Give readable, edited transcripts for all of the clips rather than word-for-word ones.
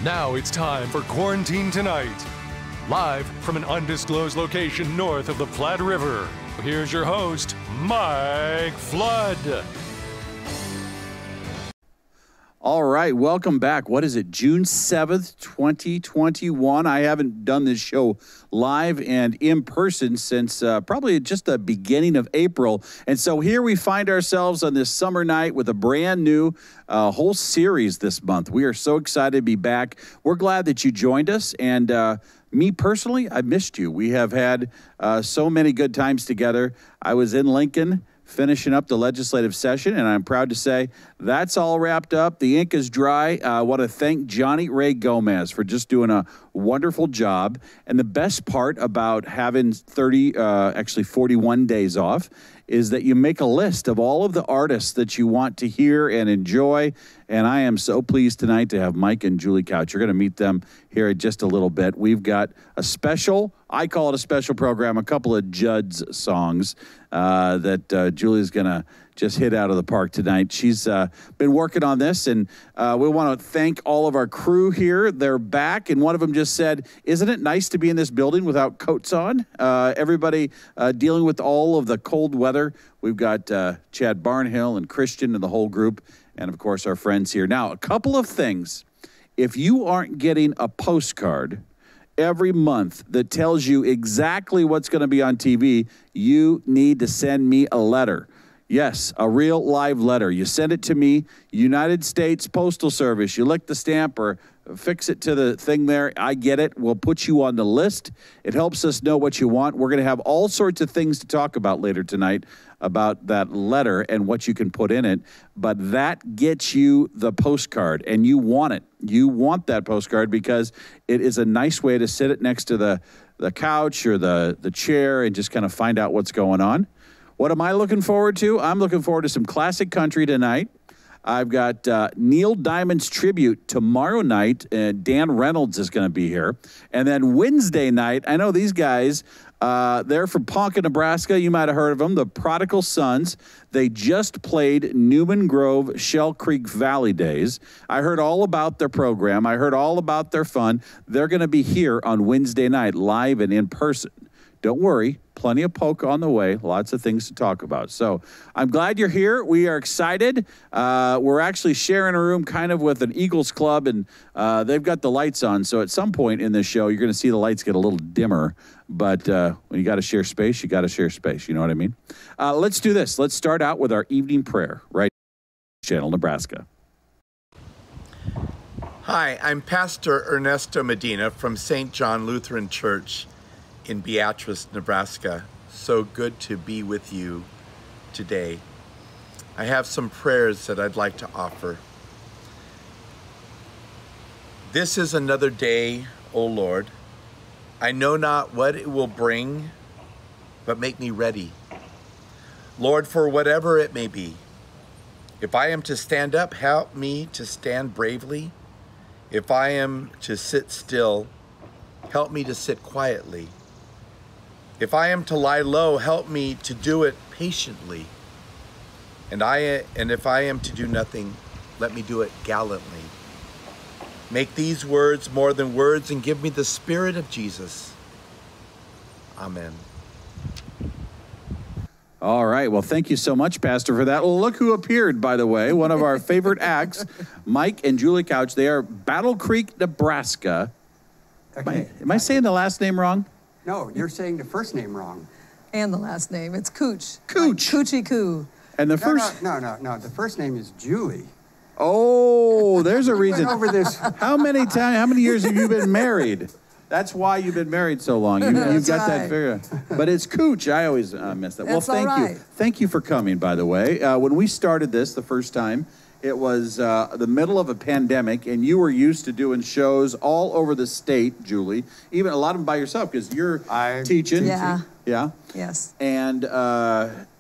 Now it's time for Quarantine Tonight. Live from an undisclosed location north of the Platte River, here's your host, Mike Flood. All right, welcome back. What is it, June 7th, 2021? I haven't done this show live and in person since probably just the beginning of April. And so here we find ourselves on this summer night with a brand new whole series this month. We are so excited to be back. We're glad that you joined us. And me personally, I missed you. We have had so many good times together. I was in Lincoln finishing up the legislative session, and I'm proud to say that's all wrapped up. The ink is dry. I want to thank Johnny Ray Gomez for just doing a wonderful job. And the best part about having 41 days off is that you make a list of all of the artists that you want to hear and enjoy. And I am so pleased tonight to have Mike and Julie Couch. You're going to meet them here in just a little bit. We've got a special, I call it a special program, a couple of Judd's songs that Julie's going to just hit out of the park tonight. She's been working on this, and we want to thank all of our crew here. They're back, and one of them just said, isn't it nice to be in this building without coats on? Everybody dealing with all of the cold weather. We've got Chad Barnhill and Christian and the whole group, and of course our friends here. Now, a couple of things. If you aren't getting a postcard every month that tells you exactly what's going to be on TV, you need to send me a letter. Yes, a real live letter. You send it to me, United States Postal Service. You lick the stamp or fix it to the thing there. I get it. We'll put you on the list. It helps us know what you want. We're going to have all sorts of things to talk about later tonight about that letter and what you can put in it. But that gets you the postcard, and you want it. You want that postcard because it is a nice way to sit it next to the couch or the chair and just kind of find out what's going on. What am I looking forward to? I'm looking forward to some classic country tonight. I've got Neil Diamond's tribute tomorrow night. Dan Reynolds is going to be here. And then Wednesday night, I know these guys, they're from Ponca, Nebraska. You might have heard of them, the Prodigal Sons. They just played Newman Grove Shell Creek Valley Days. I heard all about their program. I heard all about their fun. They're going to be here on Wednesday night, live and in person. Don't worry, plenty of polka on the way, lots of things to talk about. So I'm glad you're here. We are excited. We're actually sharing a room kind of with an Eagles club, and they've got the lights on. So at some point in this show, you're going to see the lights get a little dimmer. But when you got to share space, you got to share space. You know what I mean? Let's do this. Let's start out with our evening prayer, right? Channel, Nebraska. Hi, I'm Pastor Ernesto Medina from St. John Lutheran Church in Beatrice, Nebraska. So good to be with you today. I have some prayers that I'd like to offer. This is another day, O Lord. I know not what it will bring, but make me ready. Lord, for whatever it may be. If I am to stand up, help me to stand bravely. If I am to sit still, help me to sit quietly. If I am to lie low, help me to do it patiently. And if I am to do nothing, let me do it gallantly. Make these words more than words and give me the Spirit of Jesus. Amen. All right. Well, thank you so much, Pastor, for that. Well, look who appeared, by the way. One of our favorite acts, Mike and Julie Couch. They are Battle Creek, Nebraska. Okay. Am I saying the last name wrong? No, you're saying the first name wrong. And the last name. It's Cooch. Cooch. Like Coochie Coo. And the first... No. The first name is Julie. Oh, there's a reason. We went over this. How many years have you been married? That's why you've been married so long. You've got that figure. But it's Cooch. I always mess that. Well, thank you. Thank you for coming, by the way. When we started this the first time, it was the middle of a pandemic, and you were used to doing shows all over the state, Julie. Even a lot of them by yourself, because you're teaching. Yeah. Yeah. Yes. And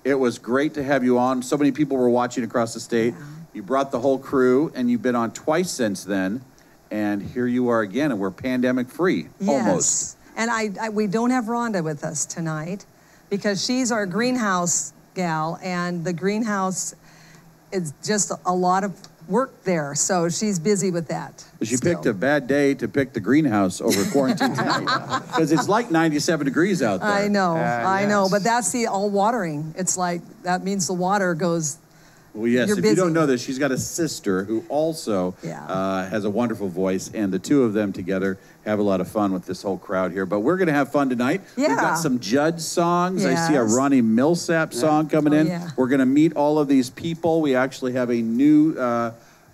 it was great to have you on. So many people were watching across the state. Yeah. You brought the whole crew, and you've been on twice since then. And here you are again, and we're pandemic-free, almost. And we don't have Rhonda with us tonight because she's our greenhouse gal, and the greenhouse is just a lot of work there, so she's busy with that. She picked a bad day to pick the greenhouse over quarantine tonight because it's like 97 degrees out there. I know, I know, yes. but that's the all watering. It's like, that means the water goes. Well, yes, You're if busy. you don't know this, she's got a sister who also has a wonderful voice, and the two of them together have a lot of fun with this whole crowd here. But we're going to have fun tonight. Yeah. We've got some Judd songs. I see a Yes. Ronnie Millsap song coming in. Yeah. We're going to meet all of these people. We actually have a new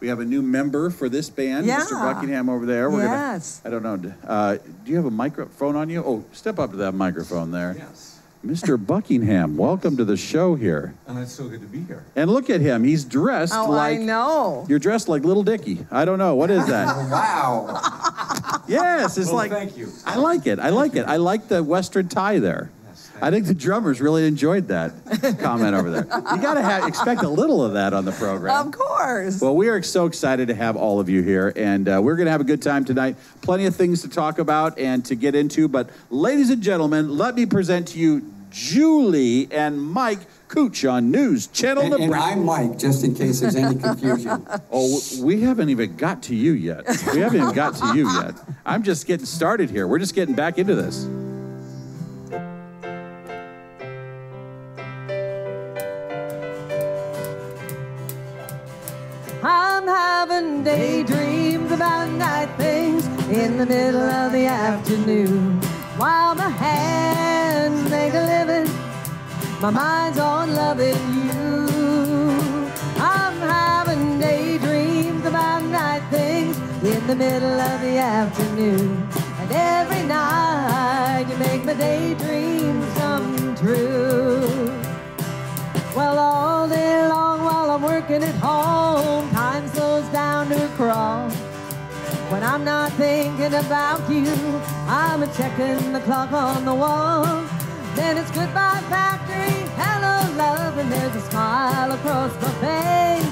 member for this band, Yeah. Mr. Buckingham over there. We're Yes. gonna, I don't know. Do you have a microphone on you? Oh, step up to that microphone there. Yes. Mr. Buckingham, welcome to the show here. And it's so good to be here. And look at him. He's dressed Oh, like... I know. You're dressed like Little Dicky. I don't know. What is that? Wow. Yes, it's Well, like... thank you. I like it. I like it. I like the Western tie there. Yes, I think the drummers really enjoyed that comment over there. You got to expect a little of that on the program. Of course. Well, we are so excited to have all of you here, and we're going to have a good time tonight. Plenty of things to talk about and to get into, but ladies and gentlemen, let me present to you Julie and Mike Cooch on News Channel And Nebraska. I'm Mike, just in case there's any confusion. Oh, we haven't even got to you yet. We haven't even got to you yet. I'm just getting started here. We're just getting back into this. I'm having daydreams about night things in the middle of the afternoon. While my hands make a living, my mind's on loving you. I'm having daydreams about night things in the middle of the afternoon. And every night you make my daydreams come true. Well, all day long while I'm working at home, time slows down to a crawl. When I'm not thinking about you, I'm a-checking the clock on the wall. Then it's goodbye factory, hello love, and there's a smile across my face.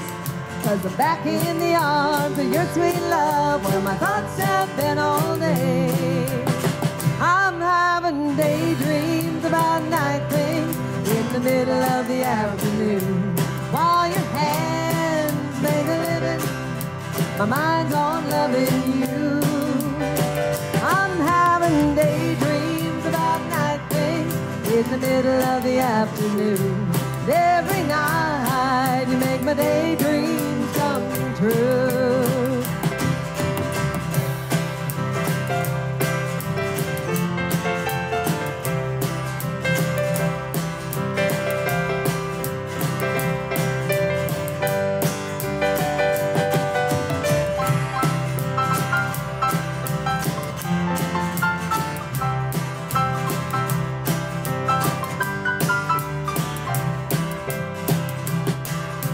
'Cause I'm back in the arms of your sweet love, where my thoughts have been all day. I'm having daydreams about night things in the middle of the afternoon. While your hands make a living, my mind's on loving you. I'm having daydreams about night things in the middle of the afternoon. And every night you make my daydreams come true.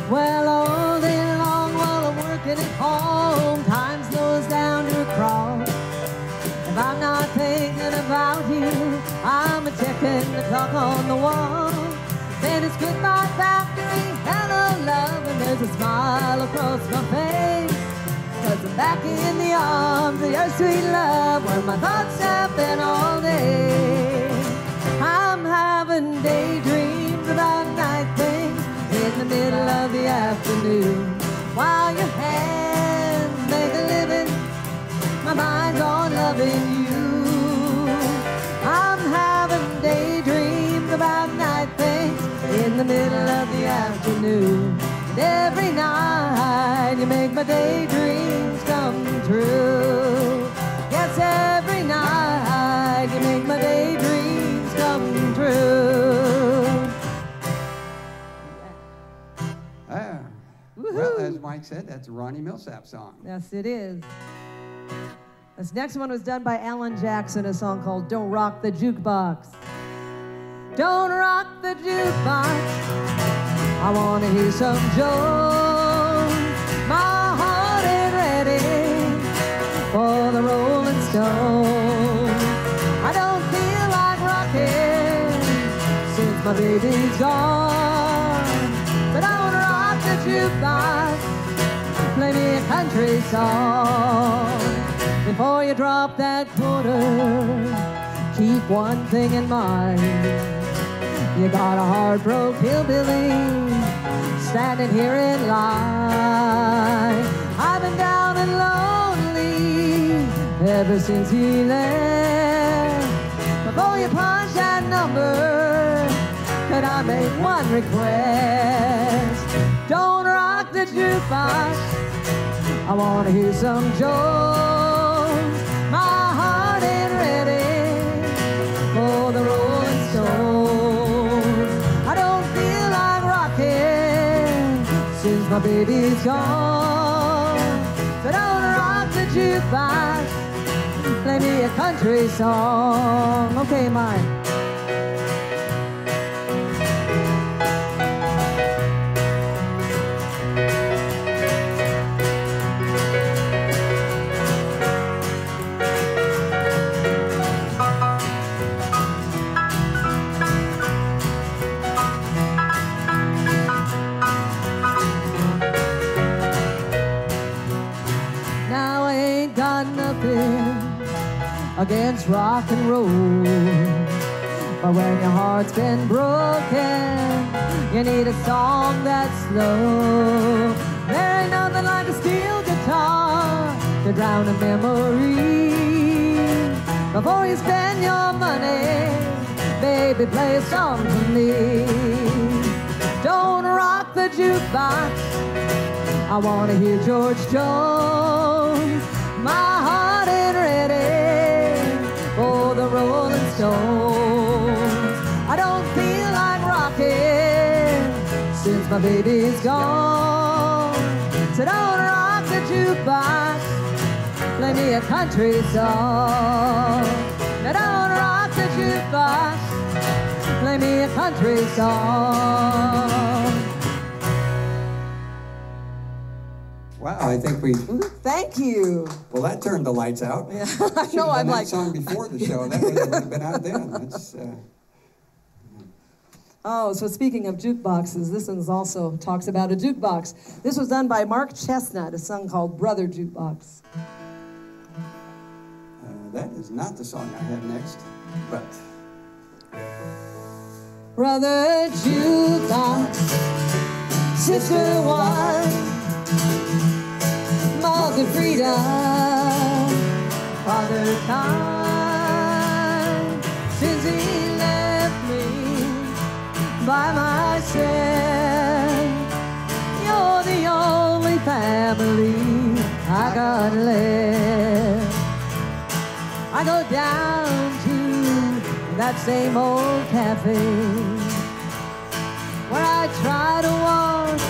Well, all day long while I'm working at home, time slows down to a crawl. If I'm not thinking about you, I'm a-checking the clock on the wall. Then it's goodbye factory, hello love, and there's a smile across my face. 'Cause I'm back in the arms of your sweet love, where my thoughts have been all day. I'm having daydreams about night things in the middle of the afternoon. While your hands make a living, my mind's on loving you. I'm having daydreams about night things in the middle of the afternoon. And every night you make my daydreams come true. Yes, every night you make my daydreams come true. Well, as Mike said, that's a Ronnie Millsap song. Yes, it is. This next one was done by Alan Jackson, a song called Don't Rock the Jukebox. Don't rock the jukebox, I want to hear some Jones. My heart ain't ready for the Rolling Stones. I don't feel like rocking since my baby's gone. But don't rock the jukebox, play me a country song. Before you drop that quarter, keep one thing in mind. You got a heart broke hillbilly standing here in line. I've been down and lonely ever since he left. Before you punch that number, could I make one request? Don't rock the jukebox, I wanna hear some Jones. My heart ain't ready for the Rolling Stones. I don't feel like rocking since my baby's gone. So don't rock the jukebox, play me a country song. Okay, Mike. Against rock and roll, but when your heart's been broken, you need a song that's slow. There ain't nothing like a steel guitar to drown a memory. Before you spend your money, baby, play a song for me. Don't rock the jukebox, I wanna hear George Jones. My heart ain't ready for the Rolling Stones. I don't feel like rocking since my baby's gone. So don't rock the jukebox, play me a country song. Now don't rock the jukebox, play me a country song. Wow, I think we... Thank you. Well, that turned the lights out. Yeah, I know, I'm like... that song before the show. That would have been out then. That's, Oh, so speaking of jukeboxes, this one also talks about a jukebox. This was done by Mark Chestnut, a song called Brother Jukebox. that is not the song I had next, but... Brother Jukebox, Sister One, Mother Freedom, Father Time, since he left me by myself. You're the only family I got left. I go down to that same old cafe where I try to wash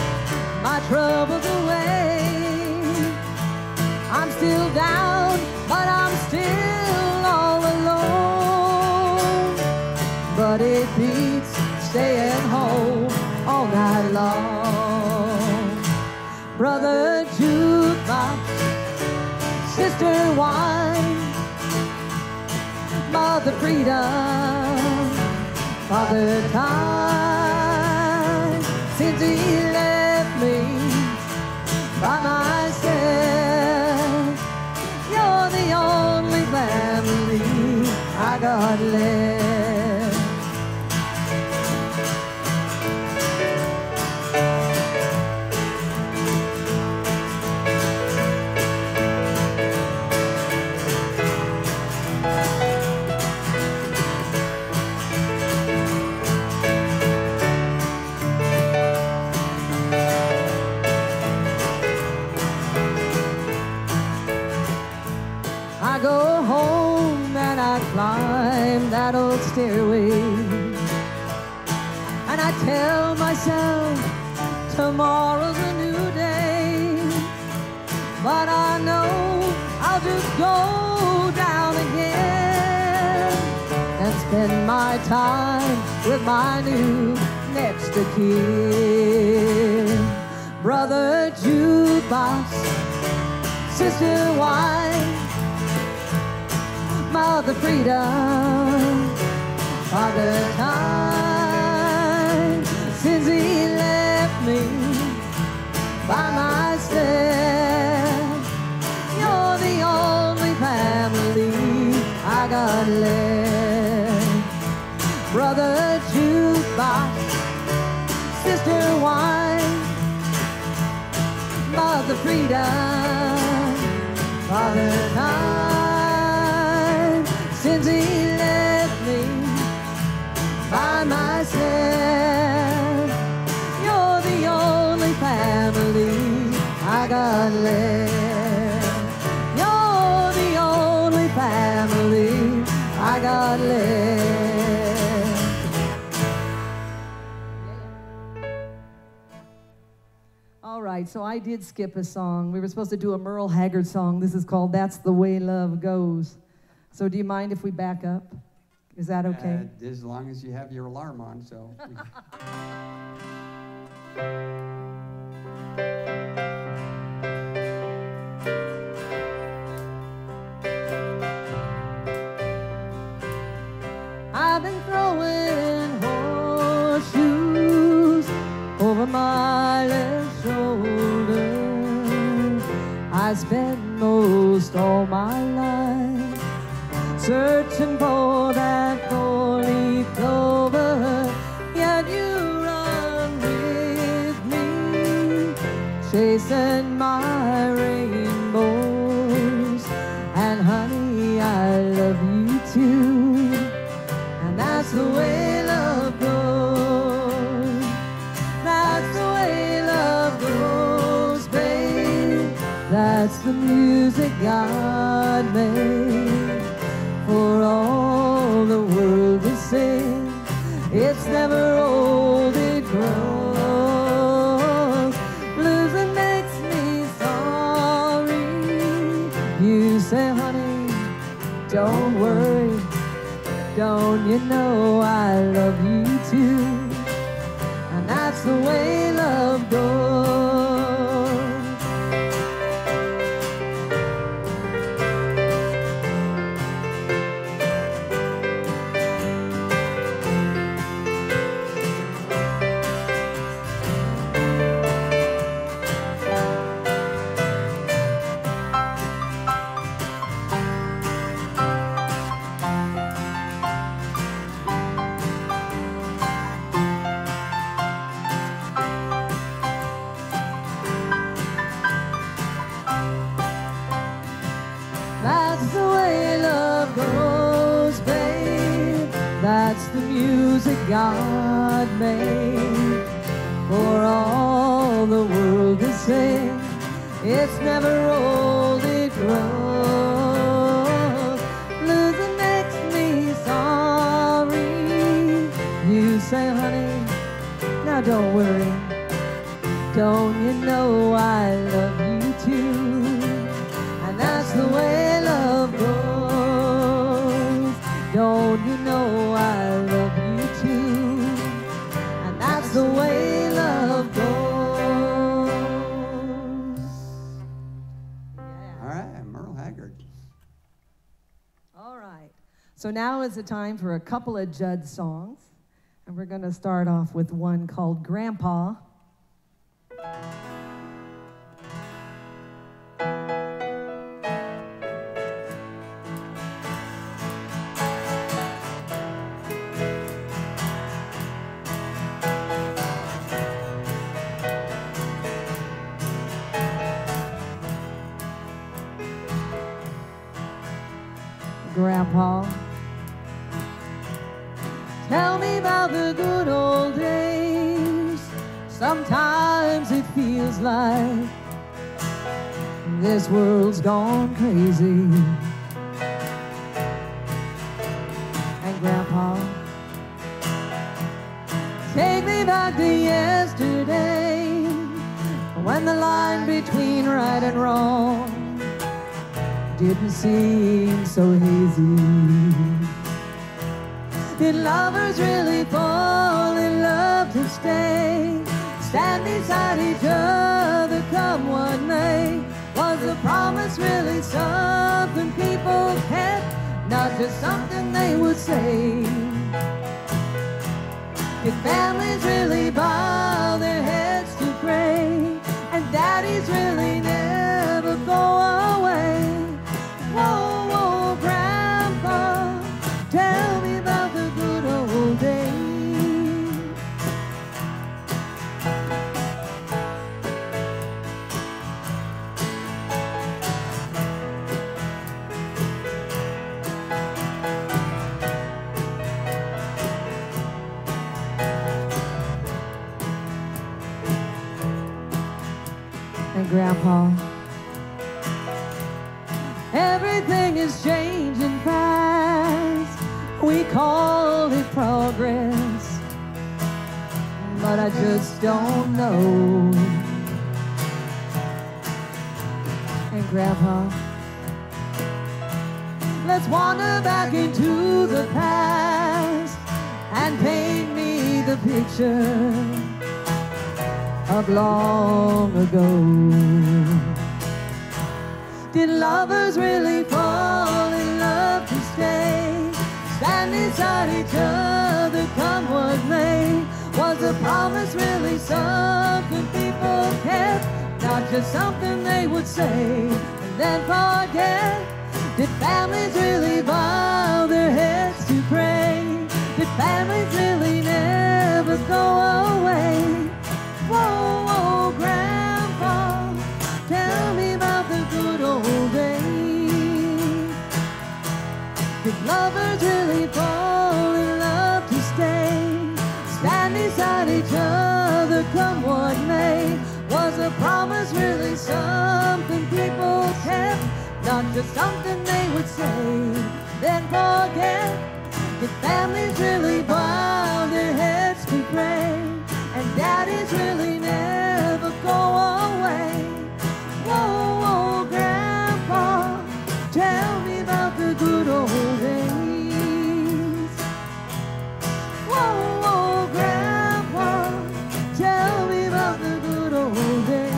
my troubles away. I'm still down, but I'm still all alone. But it beats staying home all night long. Brother Jukebox, Sister Wine, Mother Freedom, Father Time, since he left me by myself. You're the only family I got left. I go home and I climb that old stairway, and I tell myself tomorrow's a new day. But I know I'll just go down again and spend my time with my new next of kin. Brother Jukebox, Sister Wine, Mother Freedom, Father Time, since he left me by myself. You're the only family I got left. Brother Jukebox, jukebox, sister wine, mother freedom, father time. Since he left me by myself, you're the only family I got left. You're the only family I got left. All right, so I did skip a song. We were supposed to do a Merle Haggard song. This is called That's the Way Love Goes. So do you mind if we back up? Is that okay? As long as you have your alarm on, so. I've been throwing horseshoes over my left shoulder. I spent most all my life searching for that four-leaf clover, yet you run with me, chasing my rainbows. And honey, I love you too, and that's the way love goes. That's the way love goes, babe. That's the music God made for all the world to sing. It's never old, it grows. Losing makes me sorry. You say, honey, don't worry. Don't you know I love you too? And that's the way love goes. That's the way love goes, babe. That's the music God made for all the world to sing. It's never old, it grows. Losing makes me sorry. You say, honey, now don't worry. Don't you know I love you too? And that's the way love goes. Don't you know I love you too? And that's the way love goes. Yeah. All right, Merle Haggard. All right. So now is the time for a couple of Judd songs. And we're going to start off with one called Grandpa. Grandpa, tell me about the good old days. Sometimes it feels like this world's gone crazy. And Grandpa, take me back to yesterday, when the line between right and wrong didn't seem so hazy. Did lovers really fall in love to stay? Stand beside each other, come what may? Was the promise really something people kept, not just something they would say? Did families really bow their heads to pray, and daddies really never go away? Whoa, whoa, Grandpa, tell me about the good old days. Everything is changing fast. We call it progress, but I just don't know. And Grandpa, let's wander back into the past and paint me the picture of long ago. Did lovers really fall in love to stay? Stand beside each other, come what may. Was the promise really something people kept? Not just something they would say and then forget. Did families really bow their heads to pray? Did families really never go away? Whoa, whoa, Grandpa, tell me about the good old days. Did lovers really fall in love to stay? Stand beside each other, come what may. Was a promise really something people kept? Not just something they would say, then forget. Did families really bow their heads to pray? And daddies really never go away? Whoa, whoa, Grandpa, tell me about the good old days. Whoa, whoa, Grandpa, tell me about the good old days.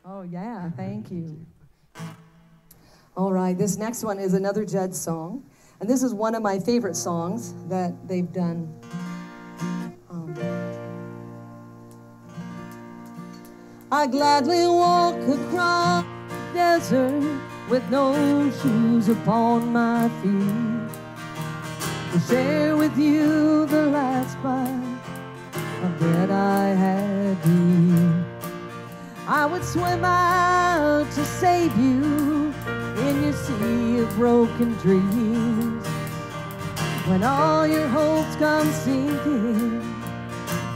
Oh, yeah, thank you. All right, this next one is another Judd song. And this is one of my favorite songs that they've done. I gladly walk across the desert with no shoes upon my feet to share with you the last bite of bread I had to eat. I would swim out to save you in your sea of broken dreams. When all your hopes come sinking,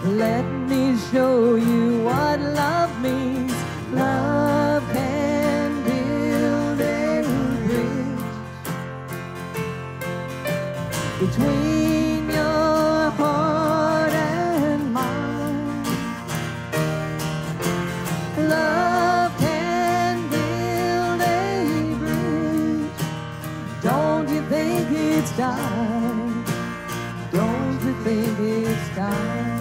let me show you what love means. Love can build a bridge between your heart and mine. Love can build a bridge. Don't you think it's time? Don't you think it's time?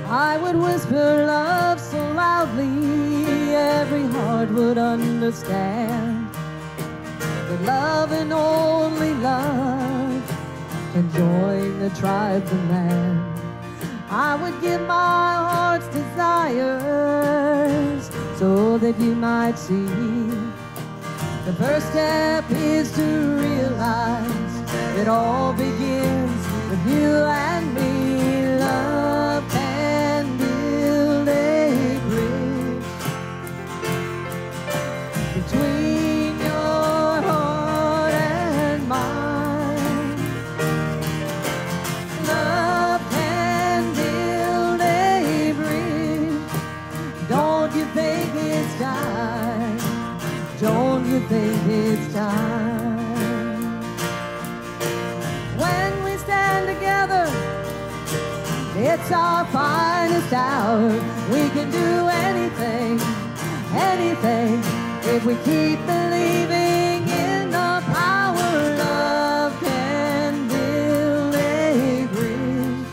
I would whisper love so loudly every heart would understand that love and only love can join the tribes of man. I would give my heart's desires so that you might see. The first step is to realize it all begins with you and me. Love can build a bridge between your heart and mine. Love can build a bridge. Don't you think it's time? Don't you think it's time? When we stand together, it's our finest hour. We can do anything, anything, if we keep believing in the power. Love can build a bridge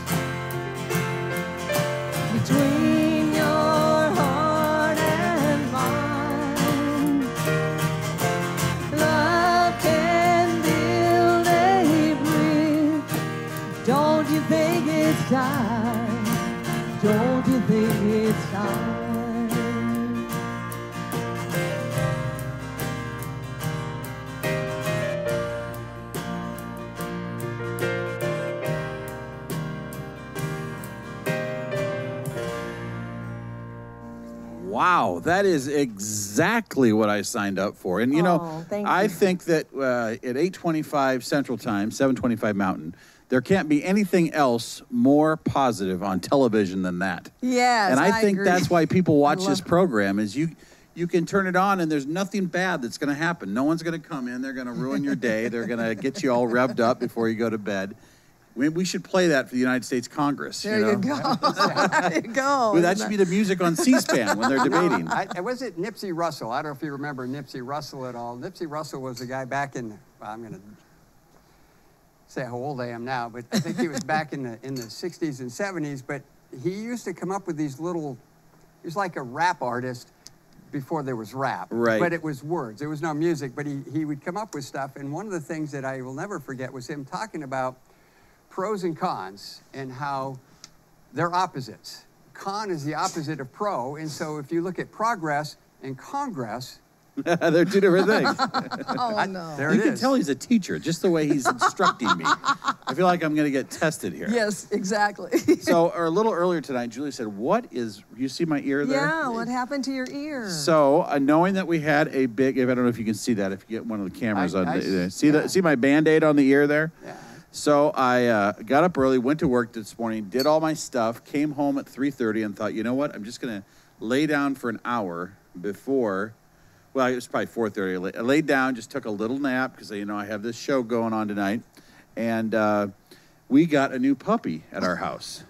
between your heart and mine. Love can build a bridge. Don't you think it's time? Don't you think it's time? Wow, that is exactly what I signed up for. And, you know, thank I you. think that at 8:25 Central Time, 7:25 Mountain, there can't be anything else more positive on television than that. Yes, and I think agree. that's why people watch love this it. program is you can turn it on and there's nothing bad that's going to happen. No one's going to come in. They're going to ruin your day. They're going to get you all revved up before you go to bed. We should play that for the United States Congress. There you go. There you go. Well, that should be the music on C-SPAN when they're debating. Was it Nipsey Russell? I don't know if you remember Nipsey Russell at all. Nipsey Russell was the guy back in, I'm going to say how old I am now, but I think he was back in the 60s and 70s, but he used to come up with these little, he was like a rap artist before there was rap. Right. But it was words. There was no music, but he would come up with stuff, and one of the things that I will never forget was him talking about pros and cons and how they're opposites. Con is the opposite of pro, and so if you look at progress and congress, They're two different things. Oh, no. there You it can is. tell he's a teacher, just the way he's instructing me. I feel like I'm going to get tested here. Yes, exactly. So, or a little earlier tonight, Julie said, you see my ear there? Yeah, what happened to your ear? So, knowing that we had a big, I don't know if you can see that, if you get one of the cameras on. Yeah. See my Band-Aid on the ear there? Yeah. So I got up early, went to work this morning, did all my stuff, came home at 3:30 and thought, you know what? I'm just going to lay down for an hour before, well, it was probably 4:30. I laid down, just took a little nap because, you know, I have this show going on tonight. And we got a new puppy at our house.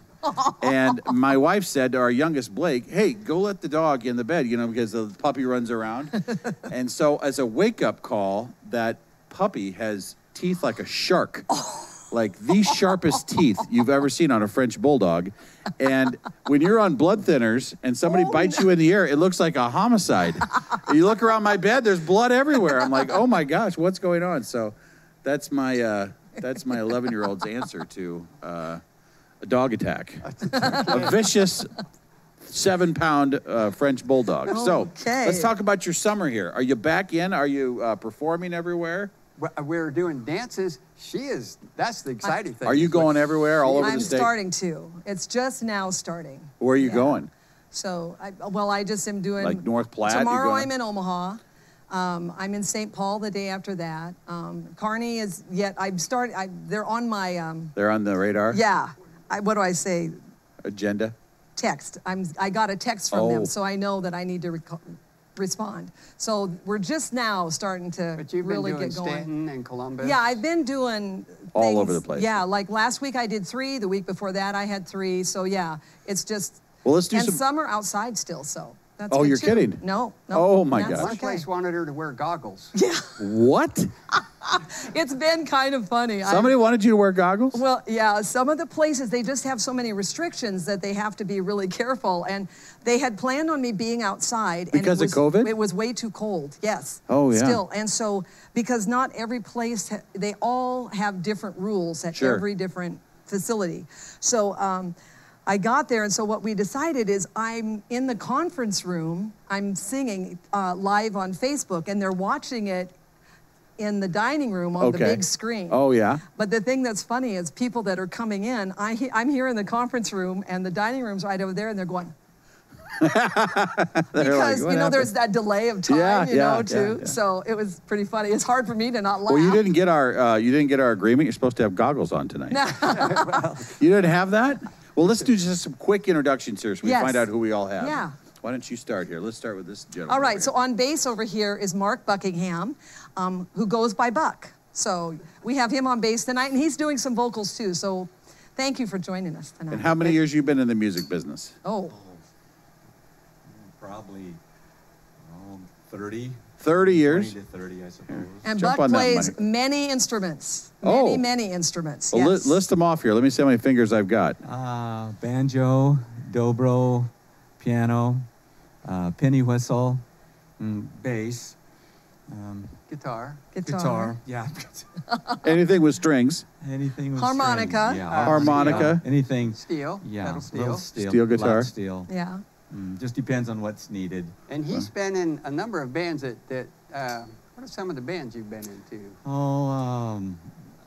And my wife said to our youngest, Blake, hey, go let the dog in the bed, you know, because the puppy runs around. And so as a wake-up call, that puppy has teeth like a shark. Like the sharpest teeth you've ever seen on a French bulldog. And when you're on blood thinners and somebody bites you in the ear, it looks like a homicide. You look around my bed, there's blood everywhere. I'm like, oh my gosh, what's going on? So that's my 11-year-old's answer to a dog attack. A vicious 7-pound French bulldog. So Okay. let's talk about your summer here. Are you back in? Are you performing everywhere? We're doing dances. That's the exciting thing. Are you going everywhere, all over I'm the state? starting to. It's just now starting. Where are you going? So, I just am doing... Like North Platte? You're Tomorrow going- I'm in Omaha. I'm in St. Paul the day after that. Kearney is yet... they're on my... They're on the radar? yeah. What do I say? Agenda? Text. I got a text from Oh. them, so I know that I need to respond. So we're just now starting to But you've been really doing get going. Stanton and Columbus. Yeah, I've been doing All things- over the place. Yeah, like last week I did 3. The week before that I had 3. So yeah, it's just. Well, let's do and some- summer outside still. So that's. Oh, good you're too. kidding. No. Oh, my that's gosh. One okay. place wanted her to wear goggles. Yeah, What? it's been kind of funny. Somebody wanted you to wear goggles? Well, yeah, some of the places, they just have so many restrictions that they have to be really careful. And they had planned on me being outside. Because of COVID? It was way too cold, yes. Oh, yeah. Still. And so, because not every place, they all have different rules at Sure. every different facility. So I got there, and so what we decided is I'm in the conference room, I'm singing live on Facebook, and they're watching it in the dining room on the Okay. big screen. Oh, yeah. But the thing that's funny is people that are coming in, I'm here in the conference room and the dining room's right over there and they're going, because, "What there's happened?" that delay of time, Yeah, too. yeah. So it was pretty funny. It's hard for me to not laugh. Well, you didn't get our agreement. You're supposed to have goggles on tonight. You didn't have that? Well, let's do just some quick introductions here so we Yes. find out who we all have. Yeah. Why don't you start here? Let's start with this gentleman. All right, over so here. on bass over here is Mark Buckingham, who goes by Buck. So we have him on bass tonight, and he's doing some vocals too. So thank you for joining us tonight. And how many years you been in the music business? Oh, Probably 30. 30 years. 20 to 30, I suppose. and Jump Buck on that plays mic. many instruments. Oh. Many instruments. Well, Yes. list them off here. Let me see how many fingers I've got. Banjo, dobro, piano, penny whistle, bass, Guitar. guitar. Yeah. Anything with strings. Anything with Harmonica. strings. Yeah, Harmonica. Yeah. Anything. Steel. Yeah. Pedal little steel. Steel guitar. Flat steel. Yeah. Just depends on what's needed. And he's been in a number of bands that what are some of the bands you've been into?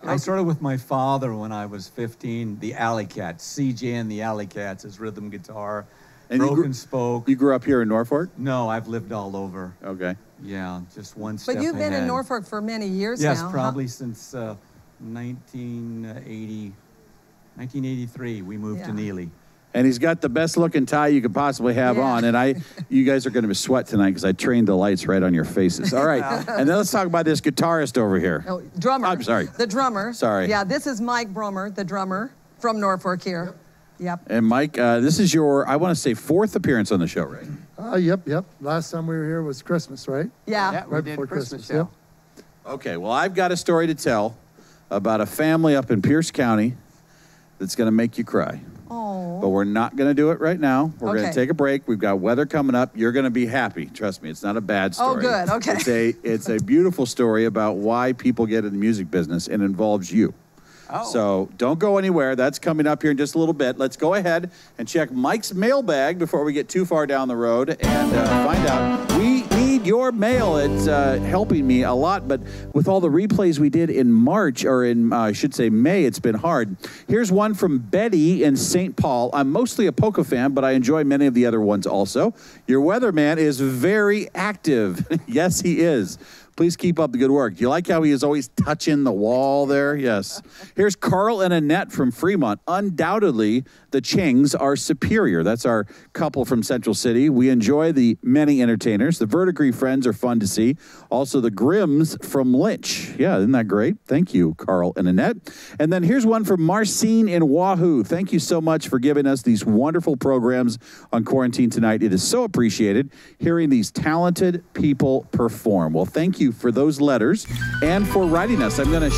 I started with my father when I was 15, the Alley Cats, CJ and the Alley Cats, his rhythm guitar. And broken spoke. You grew up here in Norfolk? No, I've lived all over. Okay. Yeah, just one step But you've been in ahead. Norfolk for many years Yes, now. probably since 1983. We moved to Yeah. Neely. And he's got the best looking tie you could possibly have Yeah. on. And you guys are going to sweat tonight because I trained the lights right on your faces. All right. And then let's talk about this guitarist over here. Oh, drummer. I'm sorry. The drummer. Sorry. Yeah, this is Mike Bromer, the drummer from Norfolk here. Yep. And Mike, this is your, I want to say, 4th appearance on the show, right? Yep. Last time we were here was Christmas, right? Yeah. Yeah, we Right did before Christmas Christmas, show. Okay, well, I've got a story to tell about a family up in Pierce County that's going to make you cry. Oh. But we're not going to do it right now. We're going Okay. to take a break. We've got weather coming up. You're going to be happy. Trust me, it's not a bad story. Oh, good. Okay. It's a beautiful story about why people get in the music business and involves you. Oh. So don't go anywhere. That's coming up here in just a little bit. Let's go ahead and check Mike's mailbag before we get too far down the road and find out. We need your mail. It's helping me a lot, but with all the replays we did in March, or in, I should say May, it's been hard. Here's one from Betty in St. Paul. I'm mostly a polka fan, but I enjoy many of the other ones also. Your weatherman is very active. Yes, he is. Please keep up the good work. Do you like how he is always touching the wall there? Yes. Here's Carl and Annette from Fremont. Undoubtedly, the Chings are superior. That's our couple from Central City. We enjoy the many entertainers. The Verdigris friends are fun to see. Also, the Grimms from Lynch. Yeah, isn't that great? Thank you, Carl and Annette. And then here's one from Marcine in Wahoo. Thank you so much for giving us these wonderful programs on Quarantine Tonight. It is so appreciated hearing these talented people perform. Well, thank you for those letters and for writing us. I'm going to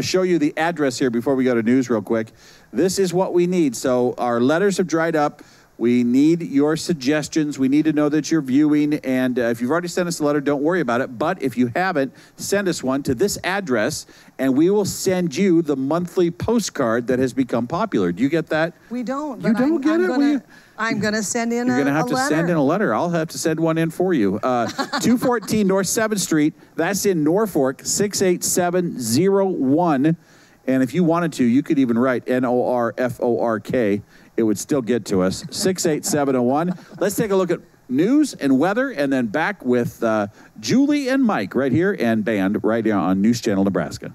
show you the address here before we go to news real quick. This is what we need. So our letters have dried up. We need your suggestions. We need to know that you're viewing. And if you've already sent us a letter, don't worry about it. But if you haven't, send us one to this address, and we will send you the monthly postcard that has become popular. Do you get that? We don't. You But don't get it? I'm going to send in You're a going to have to letter. send in a letter. I'll have to send one in for you. 214 North 7th Street. That's in Norfolk, 68701. And if you wanted to, you could even write NORFORK. It would still get to us. 68701. Let's take a look at news and weather, and then back with Julie and Mike right here, and band right here on News Channel Nebraska.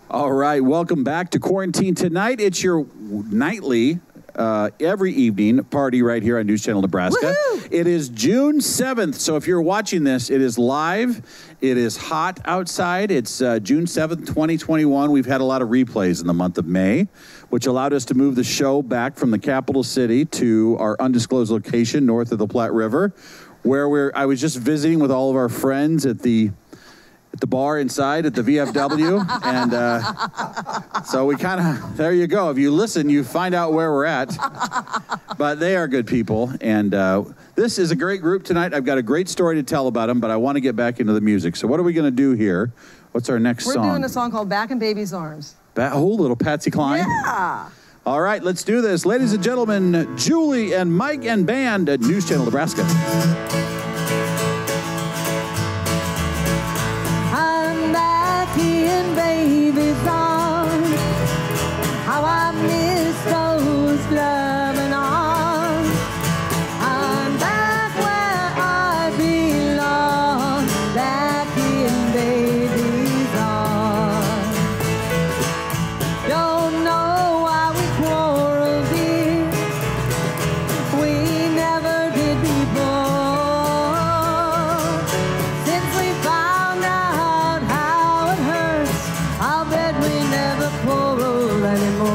All right, welcome back to Quarantine Tonight. It's your nightly, every evening party right here on News Channel Nebraska. Woohoo! It is June 7th, so if you're watching this, it is live. It is hot outside. It's June 7th, 2021. We've had a lot of replays in the month of May, which allowed us to move the show back from the capital city to our undisclosed location north of the Platte River, where I was just visiting with all of our friends at the bar inside at the VFW. And so we kind of, there you go. If you listen, you find out where we're at. But they are good people. And this is a great group tonight. I've got a great story to tell about them, but I want to get back into the music. So what are we going to do here? What's our next song? We're doing a song called Back in Baby's Arms. Oh, little Patsy Cline. Yeah. All right, let's do this. Ladies and gentlemen, Julie and Mike and band at News Channel Nebraska. I'm back in baby's arms. How I miss those loving arms. I'm back where I belong, back in baby's arms. Don't know why we quarreled, dear. We never did before. Since we found out how it hurts, I'll bet we never quarrel anymore.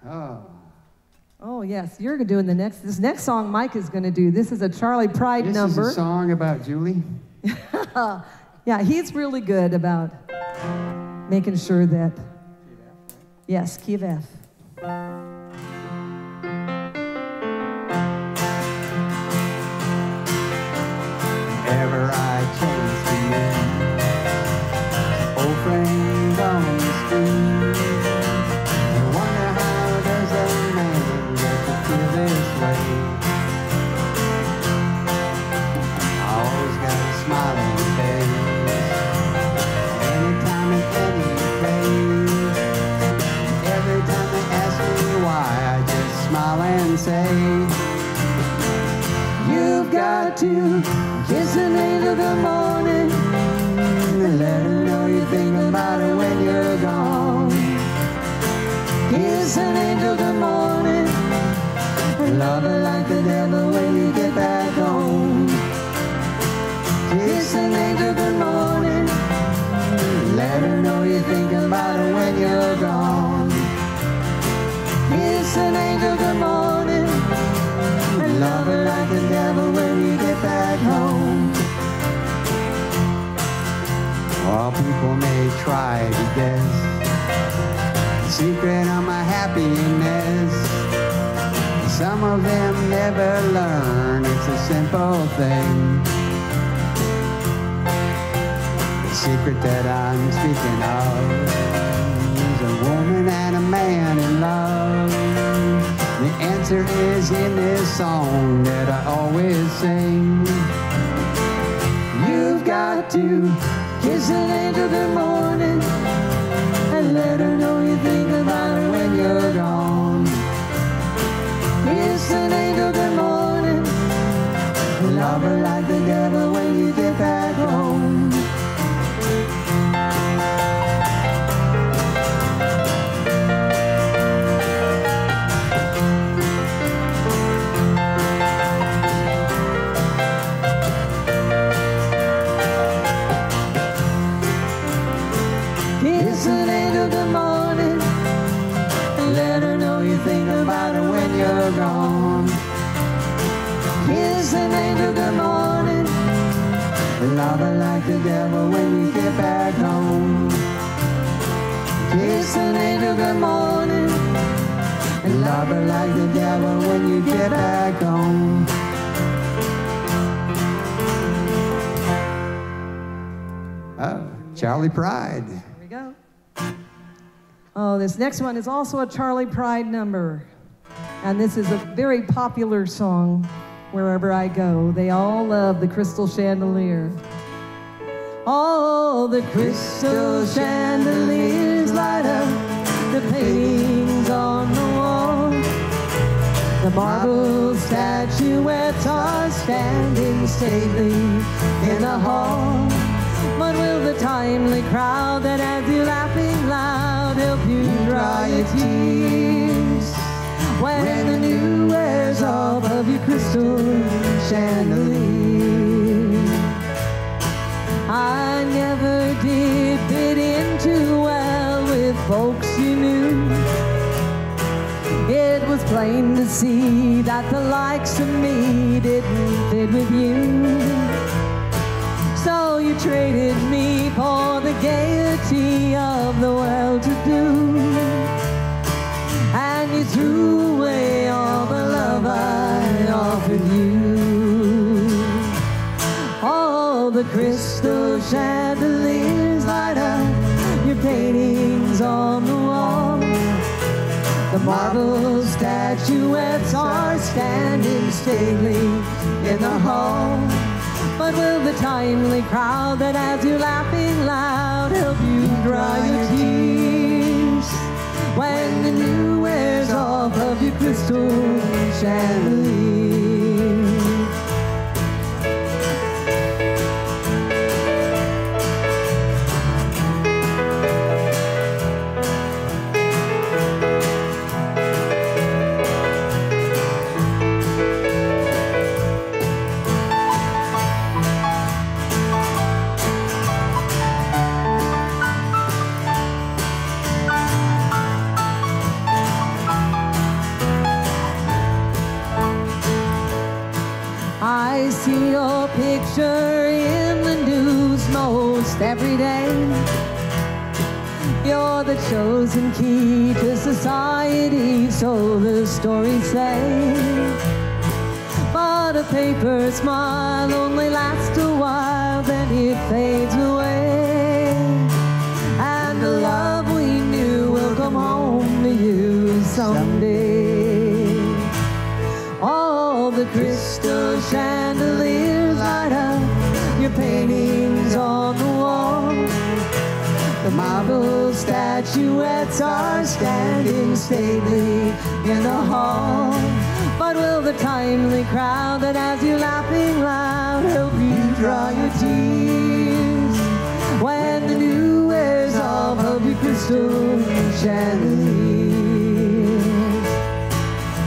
Oh, yes, you're doing this next song Mike is going to do. This is a Charlie Pride number. This is a song about Julie? Yeah, he's really good about making sure that, yes, key of F. Ever I chase to you, old friend on the street. I wonder how does a man get to feel this way? I always got a smiling face, anytime and any place. Every time they ask me why, I just smile and say, you've got to kiss an angel good morning and let her know you think about her when you're gone. Kiss an angel good morning and love her like the devil when you get back home. Kiss an angel good morning and let her know you think about her when you're gone. Kiss an angel good morning and love her like the devil when you get back home. All people may try to guess the secret of my happiness. Some of them never learn it's a simple thing. The secret that I'm speaking of is a woman and a man in love. The answer is in this song that I always sing. You've got to kiss an angel good morning and let her know you think about her when you're gone. Kiss an angel good morning and love her like the devil when you get back home. Kiss an angel good morning and let her know you think about her when you're gone. Kiss an angel good morning and love her like the devil when you get back home. Kiss an angel good morning and love her like the devil when you get back home. Oh, Charlie Pride. Go. Oh, this next one is also a Charlie Pride number. And this is a very popular song wherever I go. They all love the crystal chandelier. All the crystal chandeliers light up the paintings on the wall. The marble statuettes are standing stately in the hall. But will the timely crowd that has you laughing loud help you dry your tears when the new wears off of your crystal chandelier? I never did fit in too well with folks you knew. It was plain to see that the likes of me didn't fit with you. So you traded me for the gaiety of the well-to-do, and you threw away all the love I offered you. All the crystal chandeliers light up your paintings on the wall. The marble statuettes are standing stately in the hall. But will the timely crowd that has you laughing loud help you dry your tears when the new wears off of your crystal chandelier? the chosen key to society, so the stories say. But a paper smile only lasts a while, then it fades away. And the love we knew will come home to you someday. All the crystal chandeliers light up your paintings on the wall. The marble statuettes are standing stately in the hall. But will the timely crowd that has you laughing loud help you dry your tears when the new wears off of your crystal chandeliers?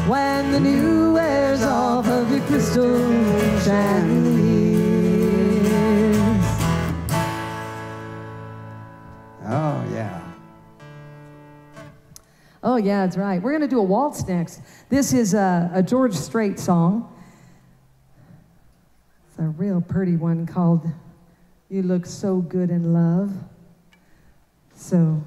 When the new wears off of your crystal chandeliers. Oh, yeah. Oh, yeah, that's right. We're going to do a waltz next. This is a George Strait song. It's a real pretty one called You Look So Good in Love. So...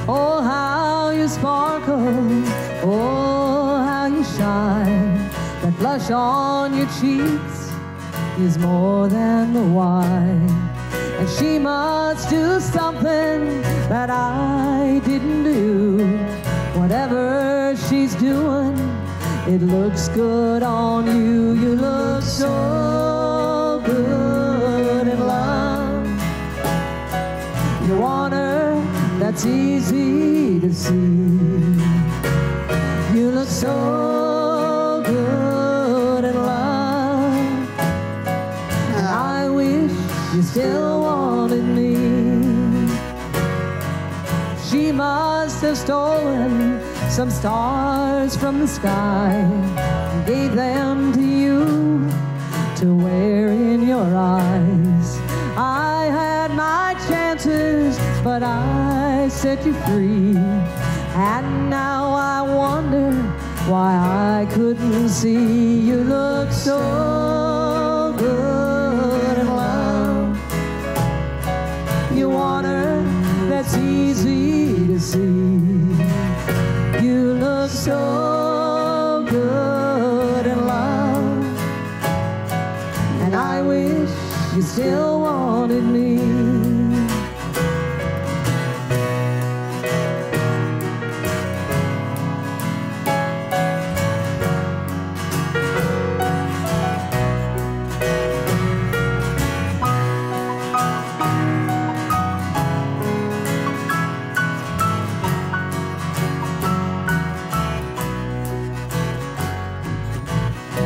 Oh, how you sparkle, oh, how you shine. That blush on your cheeks is more than the wine. And she must do something that I didn't do. Whatever she's doing, it looks good on you. You look so good in love. You want her, that's easy to see. You look so good in love, and I wish you still wanted me. She must have stolen some stars from the sky and gave them to you to wear in your eyes. I had my chances, but I set you free. And now I wonder why I couldn't see. You look so good in love. You want her, that's easy to see. You look so good in love, and I wish you still wanted me.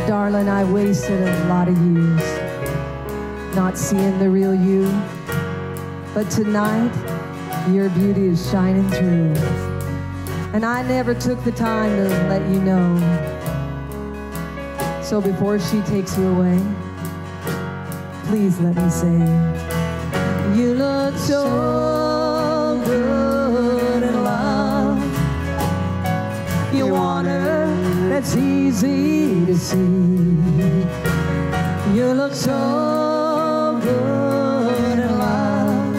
Darling, I wasted a lot of years not seeing the real you. But tonight, your beauty is shining through. And I never took the time to let you know. So before she takes you away, please let me say, you look so good in love. You want her, that's easy to see. You look so good in love,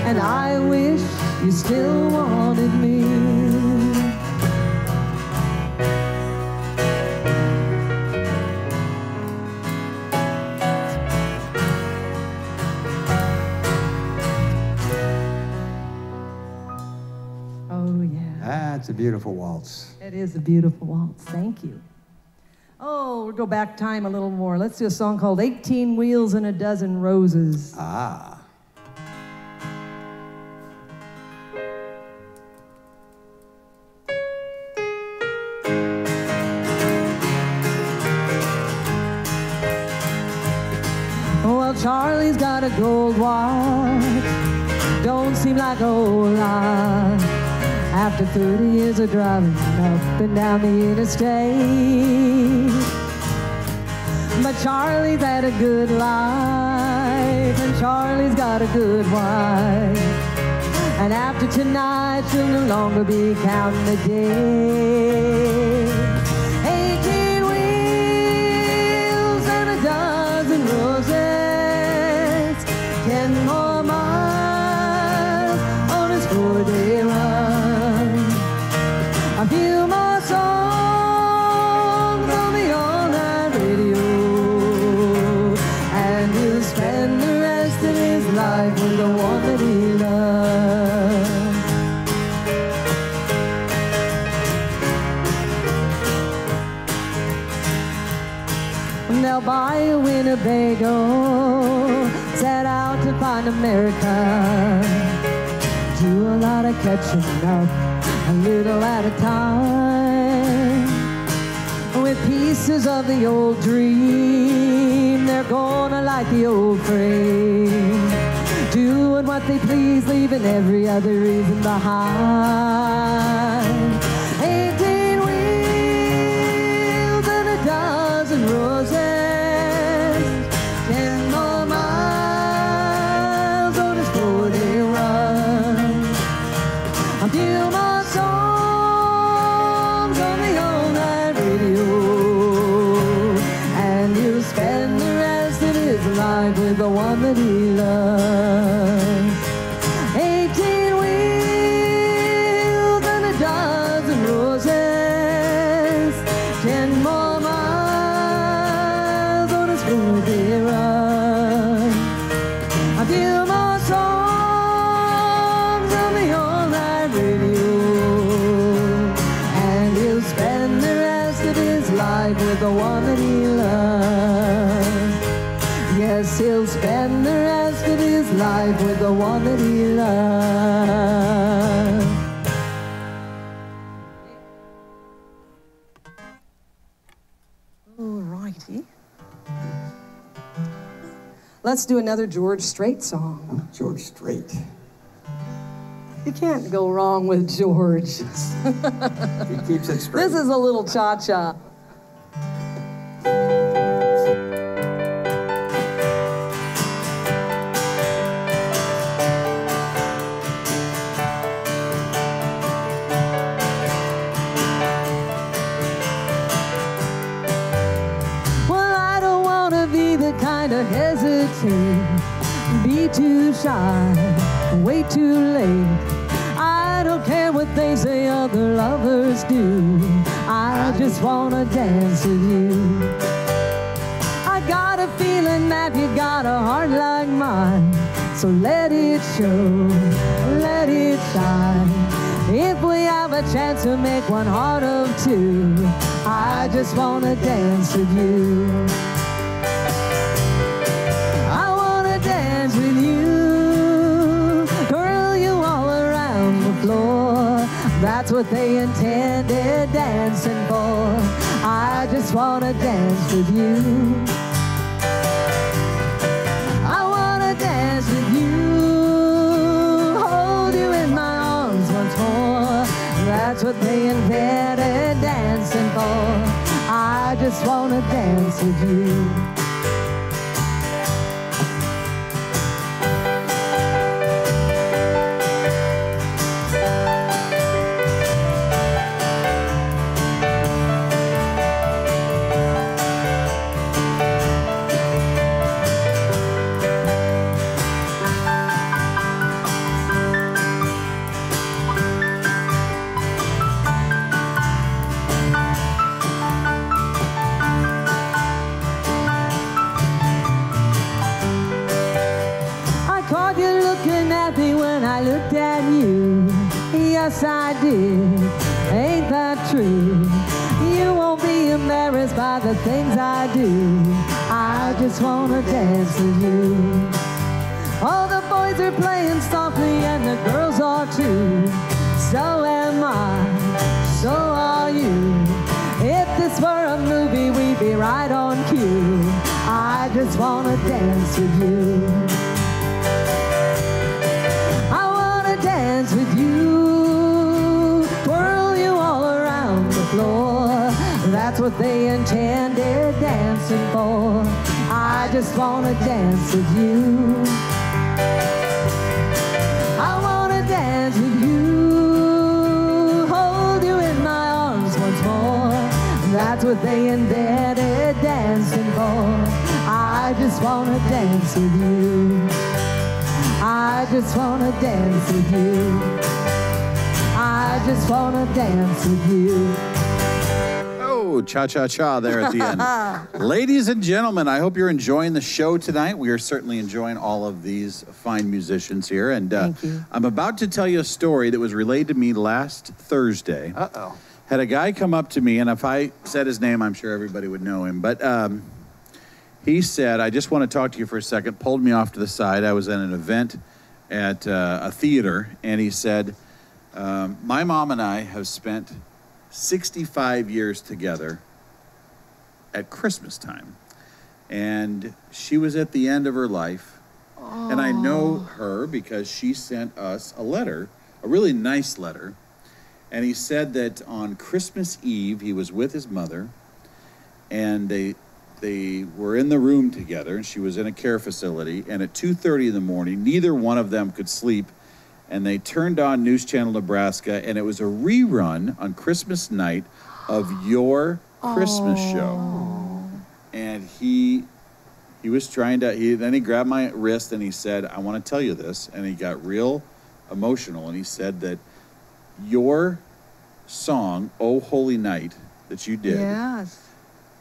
and I wish you still wanted me. Oh, yeah. That's a beautiful waltz. It is a beautiful waltz. Thank you. Oh, we'll go back time a little more. Let's do a song called 18 Wheels and a Dozen Roses. Ah. Well, Charlie's got a gold watch. Don't seem like a whole lot. After 30 years of driving up and down the interstate. But Charlie's had a good life, and Charlie's got a good wife. And after tonight, she'll no longer be counting the days. 18 wheels and a dozen roses, 10 more miles on his 4-day run. A few more songs on the all-night radio, and he'll spend the rest of his life with the one that he loves. They'll buy a Winnebago, set out to find America, do a lot of catching up, a little at a time. With pieces of the old dream, they're gonna light the old frame, doing what they please, leaving every other reason behind. 18 wheels and a dozen roses, 10 more miles on his 4-day run. A few more songs on the all-night radio, and he'll spend the rest of his life with the one that he loves. 18 wheels and a dozen roses, 10 more miles on his 4-day run. A few more songs on the all-night radio, and he'll spend the rest of his life with the one that he loves. Yes, he'll spend the rest of his life with the one that he loves. All righty. Let's do another George Strait song. George Strait. You can't go wrong with George. He keeps it straight. This is a little cha-cha. Well, I don't want to be the kind of hesitate, be too shy, wait too late. I don't care what they say other lovers do, I just want to dance with you. I got a feeling that you got a heart like mine, so let it show, let it shine. If we have a chance to make one heart of two, I just want to dance with you. I want to dance with you, twirl you all around the floor. That's what they intended dancing for. I just want to dance with you. I want to dance with you, hold you in my arms once more. That's what they intended dancing for. I just want to dance with you. Caught you looking at me when I looked at you. Yes, I did. Ain't that true? You won't be embarrassed by the things I do. I just want to dance with you. All the boys are playing softly and the girls are too. So am I, so are you. If this were a movie, we'd be right on cue. I just want to dance with you. I want to dance with you, twirl you all around the floor. That's what they intended dancing for. I just want to dance with you. I want to dance That's what they and Daddy dancing for. I just wanna dance with you. I just wanna dance with you. I just wanna dance with you. Oh, cha-cha-cha there at the end. Ladies and gentlemen, I hope you're enjoying the show tonight. We are certainly enjoying all of these fine musicians here. And Thank you. I'm about to tell you a story that was relayed to me last Thursday. Uh-oh. Had a guy come up to me, and if I said his name, I'm sure everybody would know him. But he said, I just want to talk to you for a second, pulled me off to the side. I was at an event at a theater, and he said, my mom and I have spent 65 years together at Christmas time. And she was at the end of her life. Aww. And I know her because she sent us a letter, a really nice letter. And he said that on Christmas Eve, he was with his mother, and they were in the room together, and she was in a care facility. And at 2:30 in the morning, neither one of them could sleep. And they turned on News Channel Nebraska, and it was a rerun on Christmas night of your Christmas show. And he was trying to, then he grabbed my wrist and he said, I want to tell you this. And he got real emotional, and he said that your song, Oh Holy Night, that you did, Yes.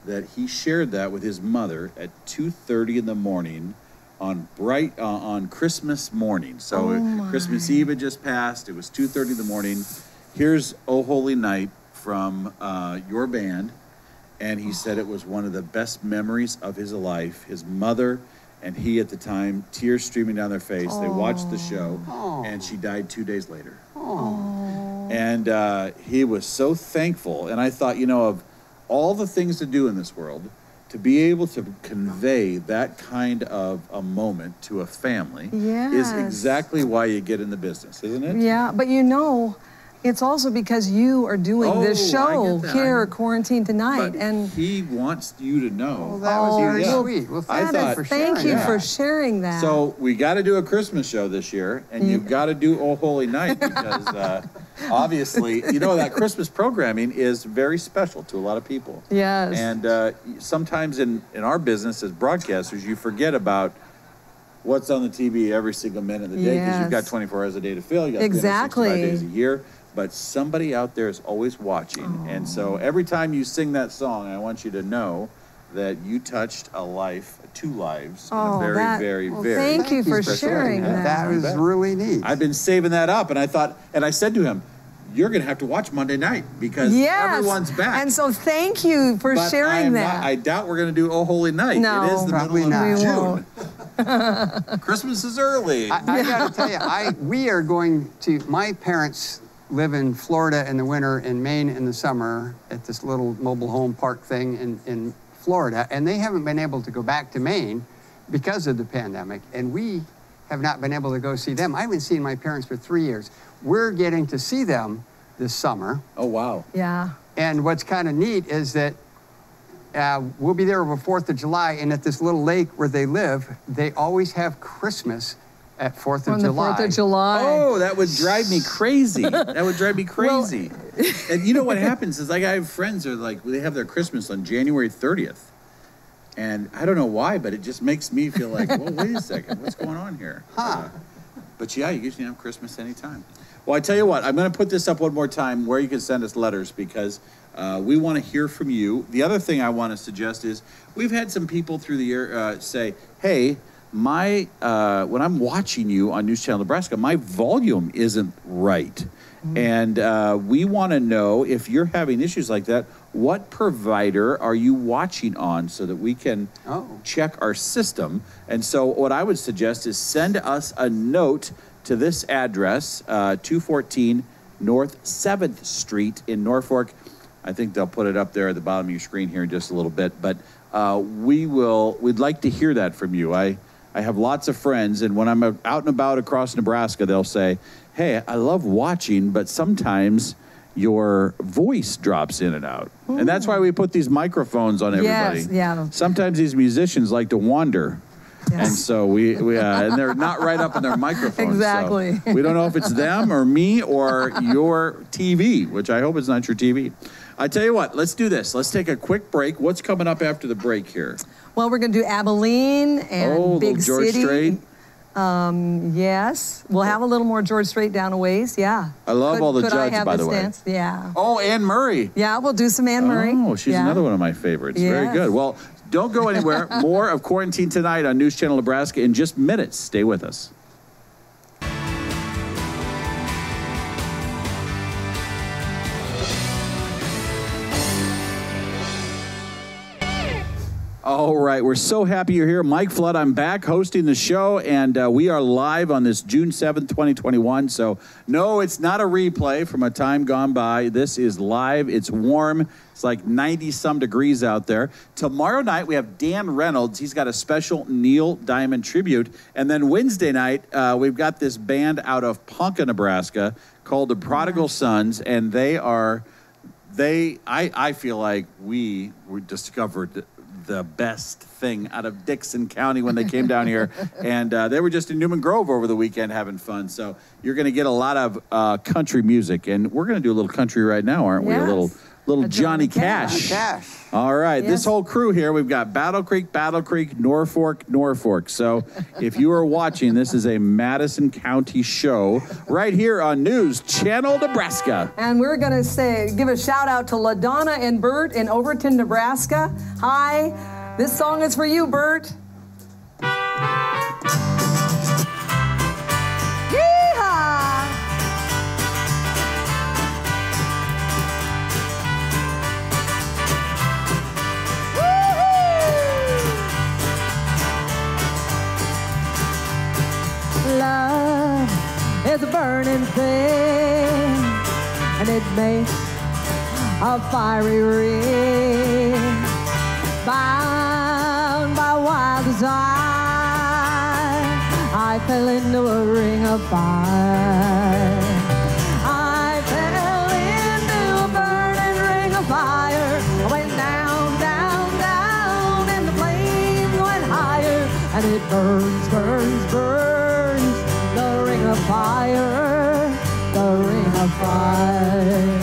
that he shared that with his mother at 2:30 in the morning on Christmas morning. So Christmas Eve had just passed. It was 2:30 in the morning. Here's Oh Holy Night from your band. And he said it was one of the best memories of his life. His mother and he at the time, tears streaming down their face. They watched the show, and she died 2 days later. And he was so thankful. And I thought, of all the things to do in this world, to be able to convey that kind of a moment to a family is exactly why you get in the business, isn't it? Yeah, but it's also because you are doing this show here at Quarantine Tonight. But and he wants you to know. Well, that was very sweet. Well, thank you for sharing that. So we got to do a Christmas show this year, and you've got to do Oh Holy Night because obviously, that Christmas programming is very special to a lot of people. Yes. And sometimes in our business as broadcasters, you forget about what's on the TV every single minute of the day because you've got 24 hours a day to fill. You got 365 days a year. But somebody out there is always watching. And so every time you sing that song, I want you to know that you touched two lives in a very, very thank you for sharing that. That was really neat. I've been saving that up, and I said to him, you're going to have to watch Monday night because everyone's back. And so thank you for sharing that. I doubt we're going to do Oh Holy Night. No, it is the middle of June. Christmas is early. I got to tell you, we are going to, my parents live in Florida in the winter, in Maine in the summer, at this little mobile home park thing in Florida, and they haven't been able to go back to Maine because of the pandemic, and we have not been able to go see them. I haven't seen my parents for 3 years. We're getting to see them this summer. Oh, wow. Yeah. And what's kind of neat is that we'll be there over 4th of July, and at this little lake where they live, they always have Christmas at 4th of July. On the 4th of July. Oh, that would drive me crazy. That would drive me crazy. And you know what happens is I have friends who are like, they have their Christmas on January 30th. And I don't know why, but it just makes me feel like, well, wait a second, what's going on here? But yeah, you can have Christmas anytime. Well, I tell you what, I'm going to put this up one more time where you can send us letters because we want to hear from you. The other thing I want to suggest is we've had some people through the year say, hey, when I'm watching you on News Channel Nebraska, my volume isn't right. And we want to know if you're having issues like that, what provider are you watching on so that we can check our system? And so what I would suggest is send us a note to this address, 214 North 7th Street in Norfolk. I think they'll put it up there at the bottom of your screen here in just a little bit. But we'd like to hear that from you. I have lots of friends, and when I'm out and about across Nebraska, they'll say, hey, I love watching, but sometimes your voice drops in and out. Ooh. And that's why we put these microphones on everybody. Yes, yeah. Sometimes these musicians like to wander. And so and they're not right up in their microphones. Exactly. So we don't know if it's them or me or your TV, which I hope it's not your TV. I tell you what, let's do this. Let's take a quick break. What's coming up after the break here? Well, we're going to do Abilene and Big George City. Strait. Yes. We'll have a little more George Strait down a ways. Yeah. I love all the judges, by the way. Stance? Yeah. Oh, Anne Murray. Yeah, we'll do some Anne Murray. Oh, she's another one of my favorites. Yes. Very good. Well, don't go anywhere. More of Quarantine Tonight on News Channel Nebraska in just minutes. Stay with us. All right, we're so happy you're here. Mike Flood, I'm back hosting the show, and we are live on this June 7th, 2021. So, no, it's not a replay from a time gone by. This is live. It's warm. It's like 90-some degrees out there. Tomorrow night, we have Dan Reynolds. He's got a special Neil Diamond tribute. And then Wednesday night, we've got this band out of Ponca, Nebraska called the Prodigal Sons, and I feel like we discovered the best thing out of Dixon County when they came down here. And they were just in Newman Grove over the weekend having fun. So you're going to get a lot of country music. And we're going to do a little country right now, aren't we? Yes. A little Johnny Cash. Cash. All right. Yes. This whole crew here, we've got Battle Creek, Norfolk. So if you are watching, this is a Madison County show right here on News Channel Nebraska. And we're going to give a shout out to LaDonna and Bert in Overton, Nebraska. Hi, this song is for you, Bert. Yeehaw! Love is a burning thing, and it makes a fiery ring, bound by wild desire. I fell into a ring of fire. I fell into a burning ring of fire. I went down, down, down, and the flames went higher, and it burns, burns, burns. The ring of fire, the ring of fire.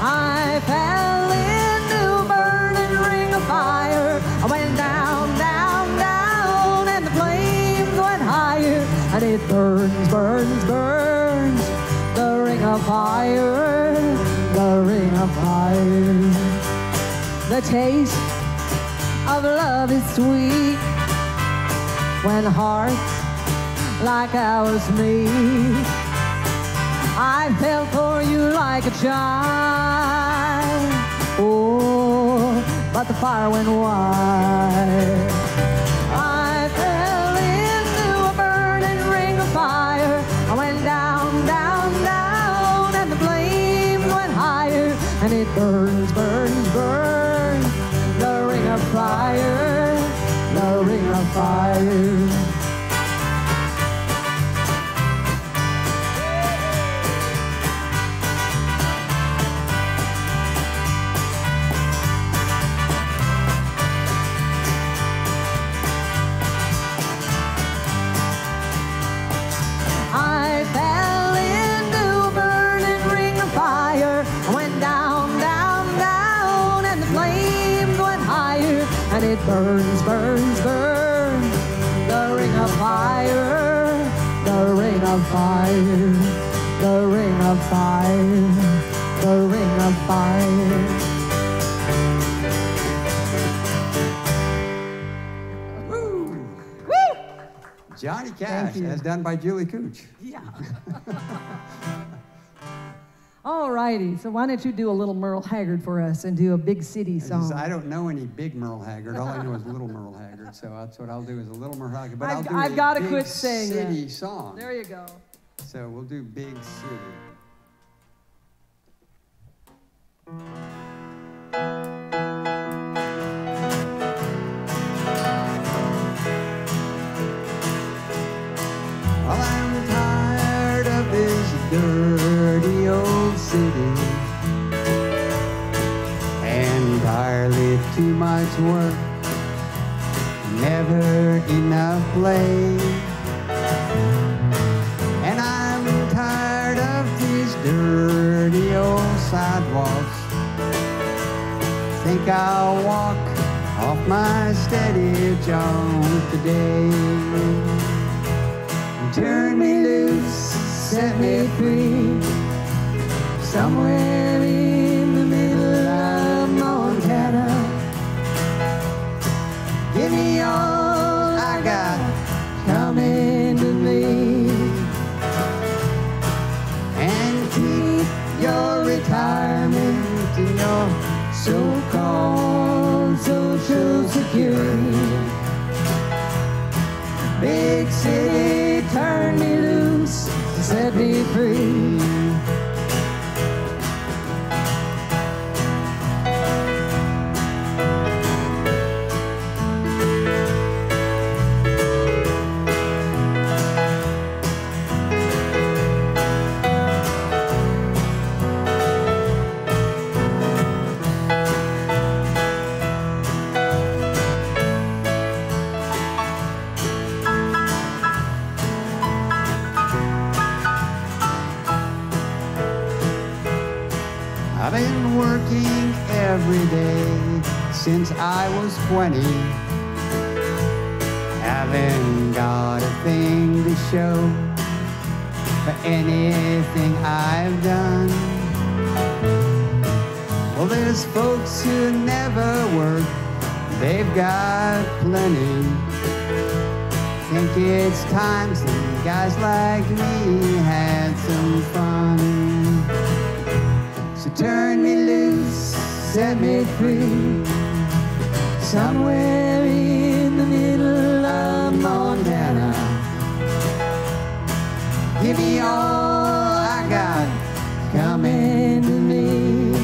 I fell into a burning ring of fire. I went down, down, down, and the flames went higher, and it burns, burns, burns. The ring of fire, the ring of fire. The taste of love is sweet when hearts like ours meet. I fell for you like a child. Oh, but the fire went wide. I fell into a burning ring of fire. I went down, down, down, and the flames went higher, and it burns, burns, burns. The ring of fire, the ring of fire. I fell into a burning ring of fire. I went down, down, down, and the flames went higher, and it burns, burns, burns. The ring of fire, the ring of fire, the ring of fire, the ring of fire. Johnny Cash, as done by Julie Cooch. Yeah. All righty. So why don't you do a little Merle Haggard for us and do a Big City song? I don't know any big Merle Haggard. All I know is Little Merle Haggard. So that's what I'll do is a Little Merle Haggard. But I'll do I've a got to Big quit saying City that. song. There you go. So we'll do Big City. dirty old city. Entirely too much work, never enough play. And I'm tired of these dirty old sidewalks. Think I'll walk off my steady jaunt today. Turn me loose, set me free, somewhere in the middle of Montana. Give me all I got coming to me, and keep your retirement and your so-called Social Security. Big city, turn me loose, set me free. I've been working every day since I was 20. Haven't got a thing to show for anything I've done. Well, there's folks who never work, they've got plenty. Think it's time some guys like me had some fun. So turn me loose, set me free, somewhere in the middle of Montana. Give me all I got coming to me,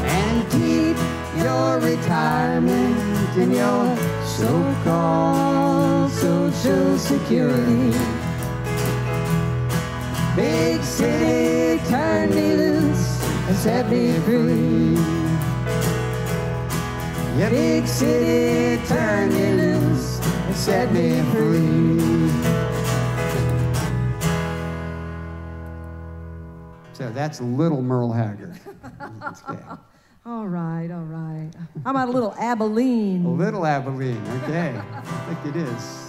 and keep your retirement and your so-called Social Security. Big city, turn me loose and set me free. Yeah, big city, turn me loose and set me free. So that's Little Merle Haggard. Okay. All right, all right. How about a little Abilene? A little Abilene, okay. I think it is.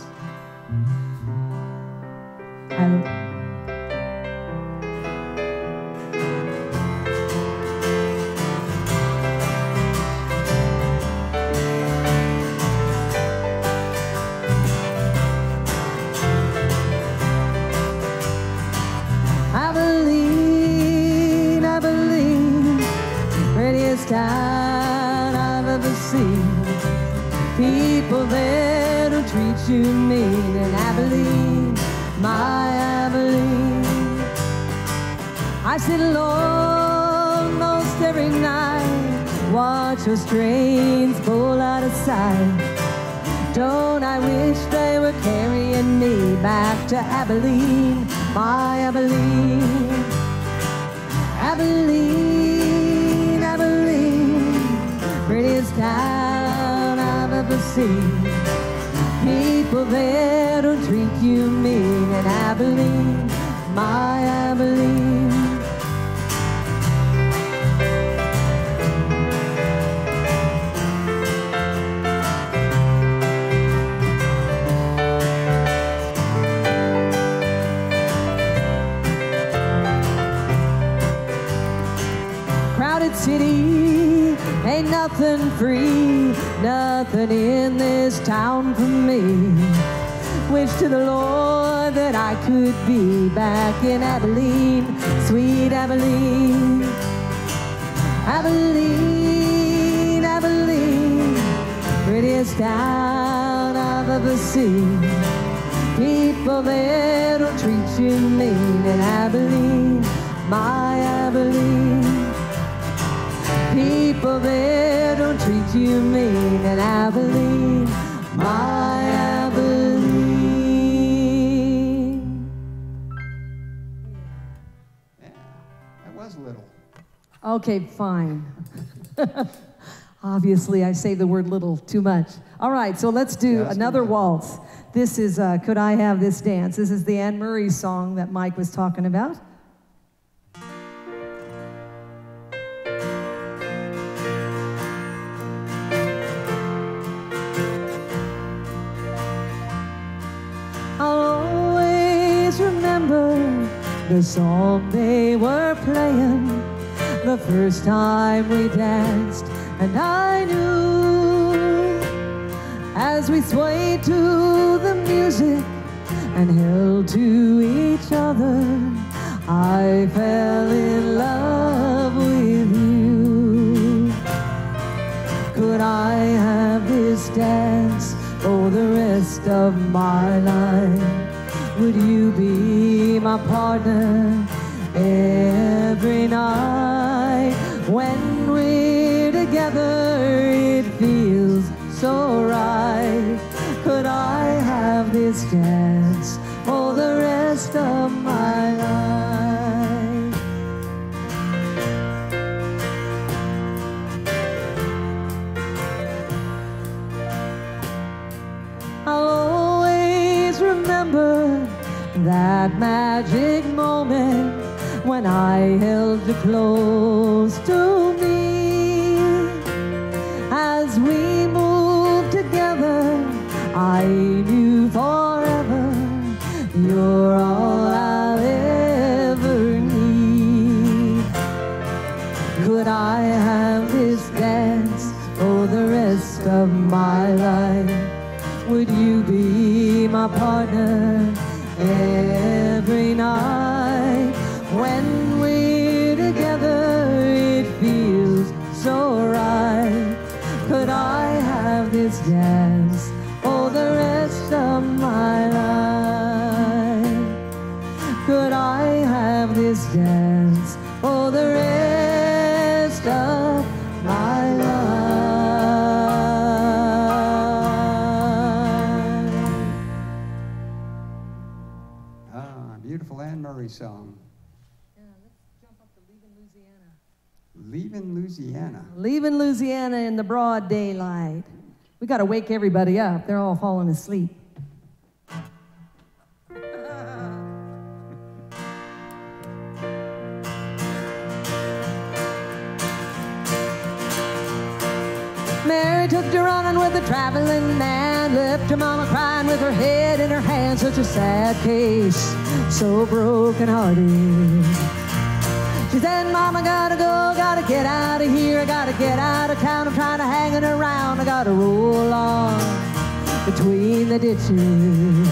Abilene, Abilene, prettiest town I've ever seen. People there don't treat you mean. In Abilene, my Abilene, I sit alone most every night, watch those trains pull out of sight. Don't I wish they were carrying me back to Abilene, my Abilene. Abilene, Abilene, prettiest town I've ever seen. People there don't treat you mean. In Abilene, my Abilene. Crowded city, ain't nothing free, nothing in this town for me. Wish to the Lord that I could be back in Abilene, sweet Abilene. Abilene, Abilene, prettiest town I've ever seen. People there don't treat you mean. In Abilene, my Abilene. People there don't treat you mean. In Abilene, my Abilene. was little. Okay, fine. Obviously, I say the word little too much. All right, so let's do another waltz. This is Could I Have This Dance? This is the Anne Murray song that Mike was talking about. I'll always remember the song they were playing the first time we danced, and I knew as we swayed to the music and held to each other, I fell in love with you. Could I have this dance for the rest of my life? Would you be my partner every night? When we're together, it feels so right. Could I have this dance for the rest of my life? I'll always remember that magic moment when I held you close to me. As we moved together, I knew forever you're all I'll ever need. Could I have this dance for the rest of my life? Would you be my partner every night? When we're together, it feels so right. Could I have this dance for the rest of my life? Could I have this dance for the rest of my life? Ah, beautiful Anne Murray song. Leaving Louisiana. Leaving Louisiana in the broad daylight. We got to wake everybody up. They're all falling asleep. Mary took to running with a traveling man, left her mama crying with her head in her hand. Such a sad case, so broken-hearted. She said, Mama, gotta go, gotta get out of here, I gotta get out of town, I'm trying to hang it around, I gotta roll on between the ditches.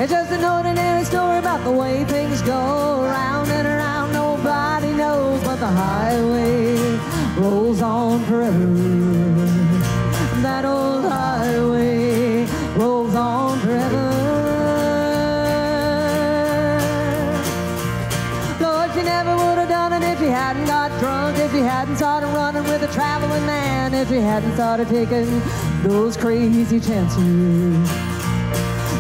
It's just an ordinary story about the way things go, round and around, nobody knows, but the highway rolls on forever. That old highway rolls on forever. She never would have done it if she hadn't got drunk, if she hadn't started running with a traveling man, if she hadn't started taking those crazy chances.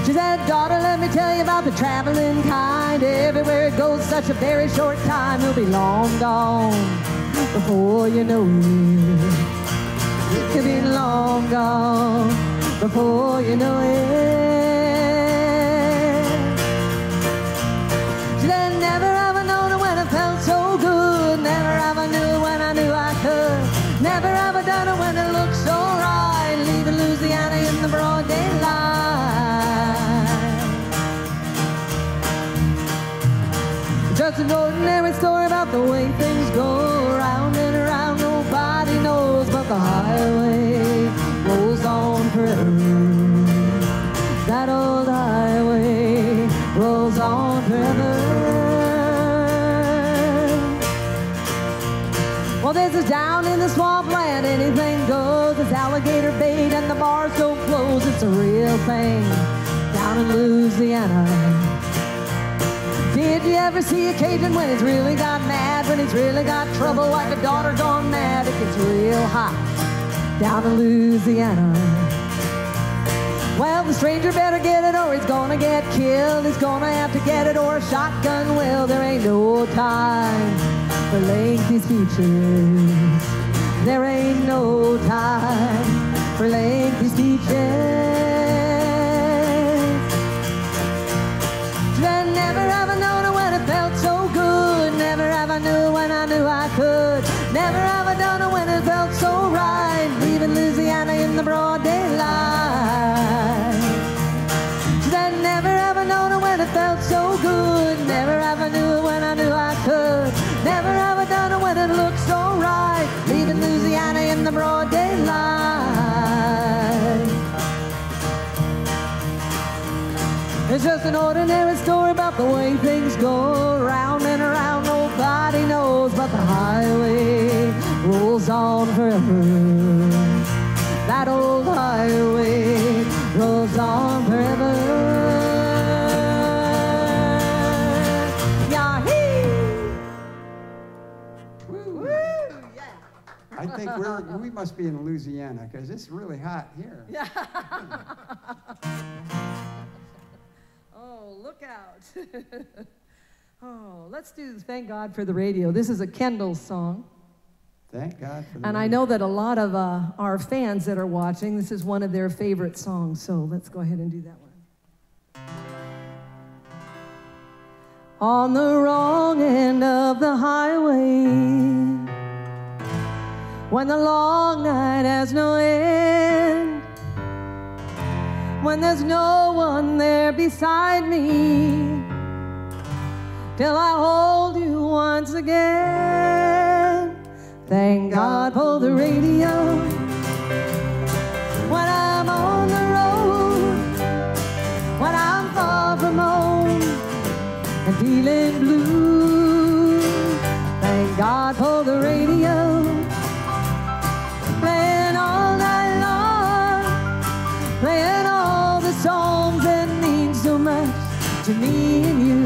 She said, daughter, let me tell you about the traveling kind. Everywhere it goes, such a very short time, you'll be long gone before you know it. You'll be long gone before you know it. She said, never ever known it when it felt so good. Never ever knew when I knew I could. Never ever done it when it looked so right. Leaving Louisiana in the broad daylight. Just an ordinary story about the way things go, round and around, nobody knows, but the highway rolls on forever. That old highway rolls on forever. Well, this is down in the swampland, anything goes. It's alligator bait and the bars don't close. It's a real thing down in Louisiana. Did you ever see a Cajun when he's really got mad, when he's really got trouble like a daughter gone mad? It gets real hot down in Louisiana. Well, the stranger better get it or he's gonna get killed. He's gonna have to get it or a shotgun will. There ain't no time for lengthy speeches. There ain't no time for lengthy speeches. I never ever known when it felt so good. Never ever knew when I knew I could. Never ever done it when it felt so right. Leaving Louisiana in the broad daylight. I never ever known it when it felt so good. Never ever knew it when I knew I could. Never ever done it when it looked so right. Leaving Louisiana in the broad daylight. It's just an ordinary story about the way things go round and around. Nobody knows, but the highway rolls on forever. That old highway rolls on forever. Yahee! Woo. I think we must be in Louisiana because it's really hot here. Yeah. Oh, look out. Oh, let's do Thank God for the Radio. This is a Kendall song. Thank God for the And radio. I know that a lot of our fans that are watching, this is one of their favorite songs. So let's go ahead and do that one. On the wrong end of the highway, when the long night has no end, when there's no one there beside me, till I hold you once again. Thank God for the radio. When I'm on the road, when I'm far from home and feeling blue, thank God for the radio. Playing all night long, playing all the songs that mean so much to me and you.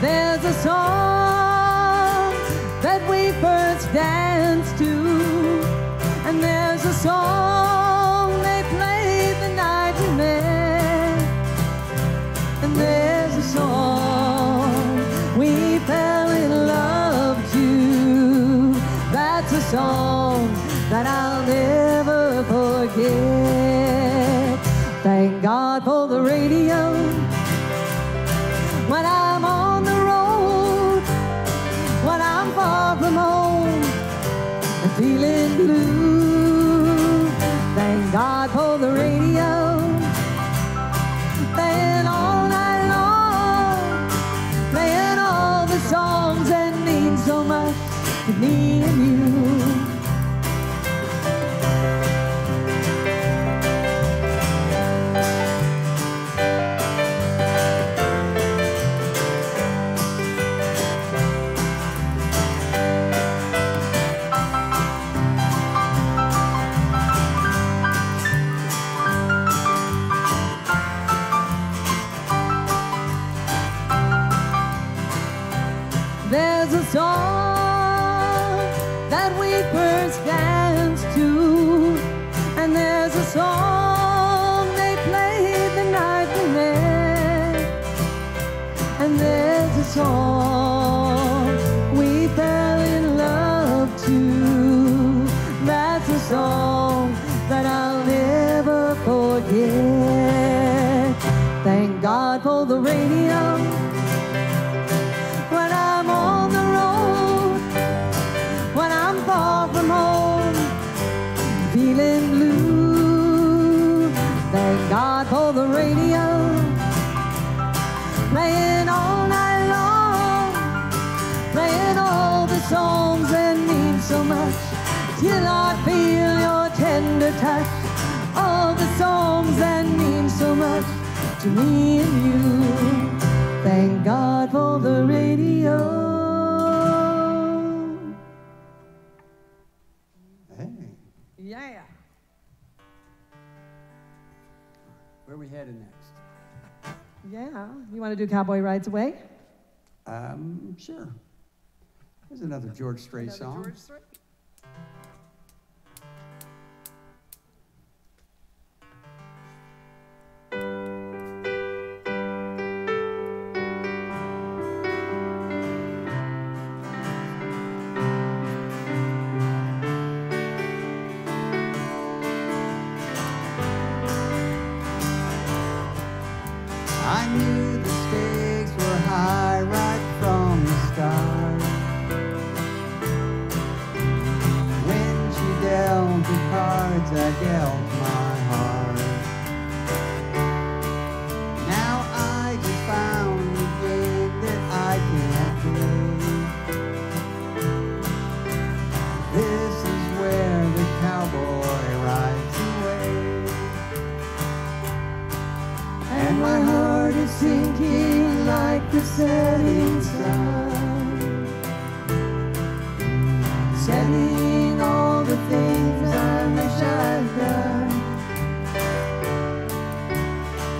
There's a song that we first danced to, and there's a song they played the night we met, and there's a song we fell in love to. That's a song that I'll never forget. Thank God for the radio. When I'm on the road, when I'm far from home and feeling blue, thank God for the radio. Playing all night long, playing all the songs that mean so much to me and you. There's a song that we first danced to, and there's a song they played the night we met, and there's a song we fell in love to. That's a song that I'll never forget. Thank God for the radio. When I'm on the road, when I'm far from home, feeling blue, thank God for the radio. Playing all night long, playing all the songs that mean so much, till I feel your tender touch. All the songs that mean so much to me and you. Thank God for the radio. Hey, Yeah. where are we headed next? Yeah. You want to do Cowboy Rides Away? Sure. There's another George Strait song. George Strait? Setting all the things I wish I'd done.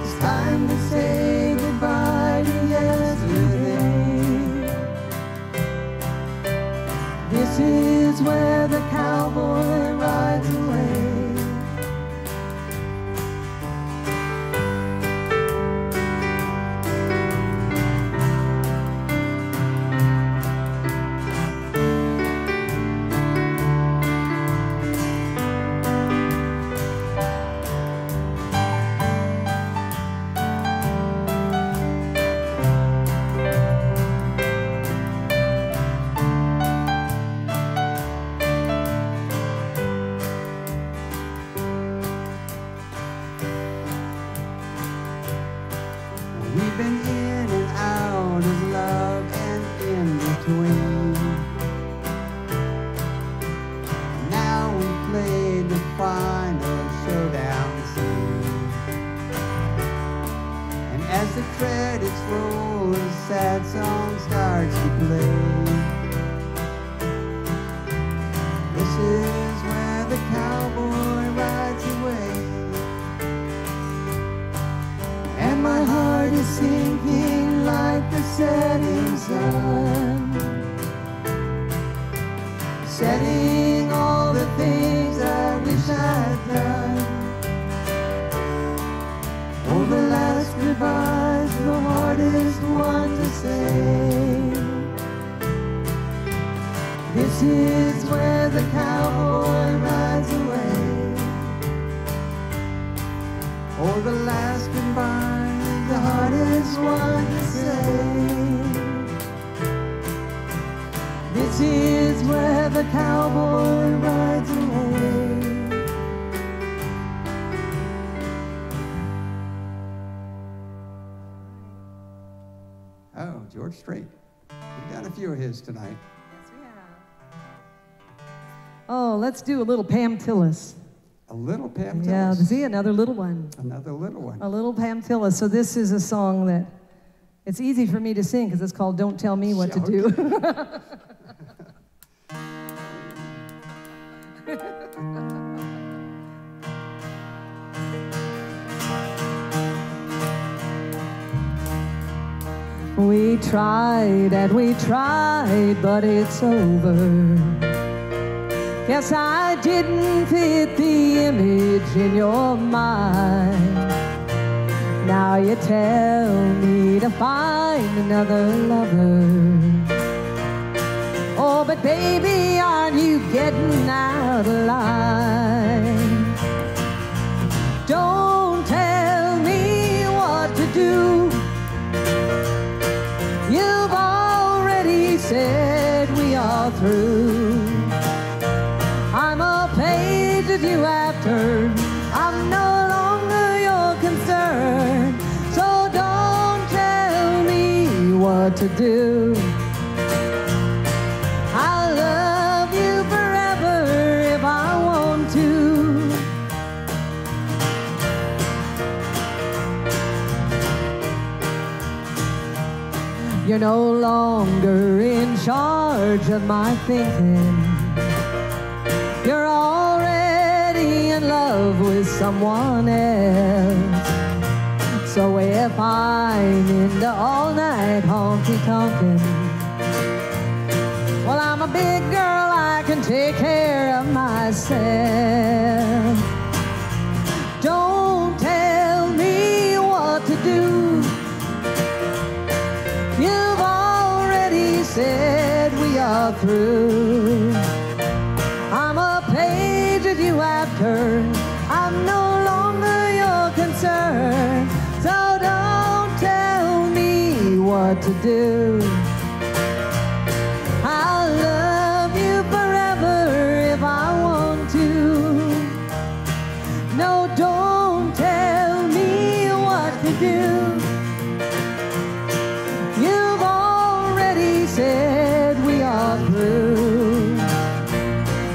It's time to say goodbye to yesterday. This is where the cowboy rides away. We've been in and out of love and in between. Now we've played the final showdown scene. And as the credits roll, a sad song starts to play. This is where the cowboy rides away. And my heart is sinking like the setting sun, setting all the things I wish I'd done. Oh, the last goodbye's the hardest one to say. This is where the cowboy rides away. Oh, the last goodbye, the hardest one to say. This is where the cowboy rides away. Oh, George Strait. We've done a few of his tonight. Yes, we have. Oh, let's do a little Pam Tillis. A little Pam Tillis. Yeah, see, another little one. Another little one. A little Pam Tillis. So this is a song that it's easy for me to sing because it's called Don't Tell Me What to Do. We tried and we tried, but it's over. Guess I didn't fit the image in your mind. Now you tell me to find another lover. Oh, but baby, aren't you getting out of line? Don't tell me what to do. You've already said we are through. I'm a page that you have turned. I'm no longer your concern. So don't tell me what to do. I'll love you forever if I want to. You're no longer in charge of my thinking. You're already in love with someone else. So if I'm into all night honky-tonkin', well, I'm a big girl, I can take care of myself. Don't tell me what to do. You've already said we are through. I'm a page that you have turned. I'm no longer your concern. So don't tell me what to do. I'll love you forever if I want to. No, don't tell me what to do. You've already said we are through.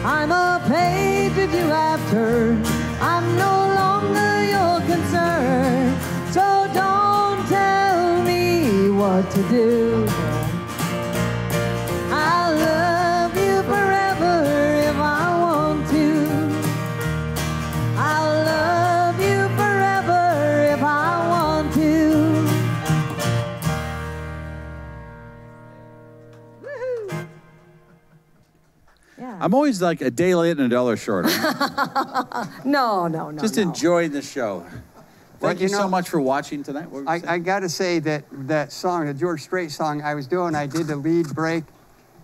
I'm a page that you have turned. I'm no longer your concern. So don't tell me what to do. I'll love you forever Yeah. I'm always like a day late and a dollar short. No. Just enjoying the show. Thank you so much for watching tonight. What were you saying? I got to say that song, the George Strait song I did the lead break,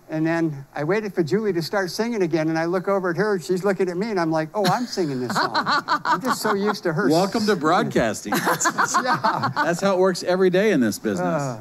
and then I waited for Julie to start singing again, and I look over at her, she's looking at me, and I'm like, oh, I'm singing this song. I'm just so used to her. Welcome to broadcasting. Yeah. That's how it works every day in this business.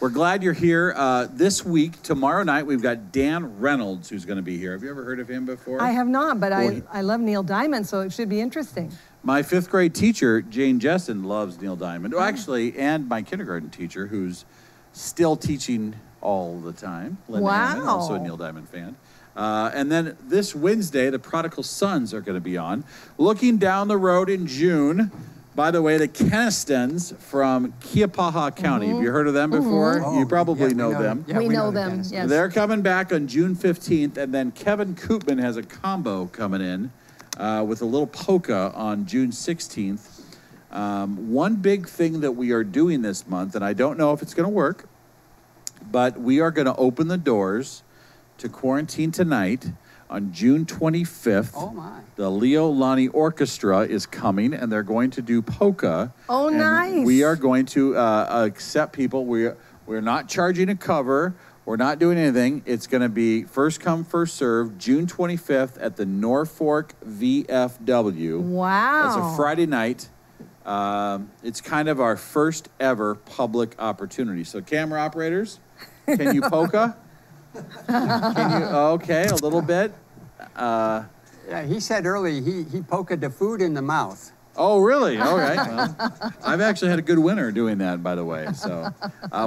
We're glad you're here. This week, tomorrow night, we've got Dan Reynolds, who's going to be here. Have you ever heard of him before? I have not, but I love Neil Diamond, so it should be interesting. My 5th grade teacher, Jane Jessen, loves Neil Diamond. Well, actually, and my kindergarten teacher, who's still teaching all the time. Linda Hammond, also a Neil Diamond fan. And then this Wednesday, the Prodigal Sons are going to be on. Looking down the road in June, by the way, the Kennistons from Kiapaha County. Have you heard of them before? You probably know them. Yeah, we know them, yes. They're coming back on June 15th, and then Kevin Koopman has a combo coming in with a little polka on June 16th. One big thing that we are doing this month, and I don't know if it's going to work, but we are going to open the doors to Quarantine Tonight on June 25th. Oh, my. The Leo Lonnie Orchestra is coming, and they're going to do polka. Oh, and nice. We are going to accept people. We're not charging a cover. We're not doing anything. It's going to be first come, first serve, June 25th at the Norfolk VFW. Wow. That's a Friday night. It's kind of our first ever public opportunity. So camera operators, can you polka? Can you? Okay, a little bit. Yeah, he said earlier he poked the food in the mouth. Oh, really? All right. Well, I've actually had a good winter doing that, by the way. So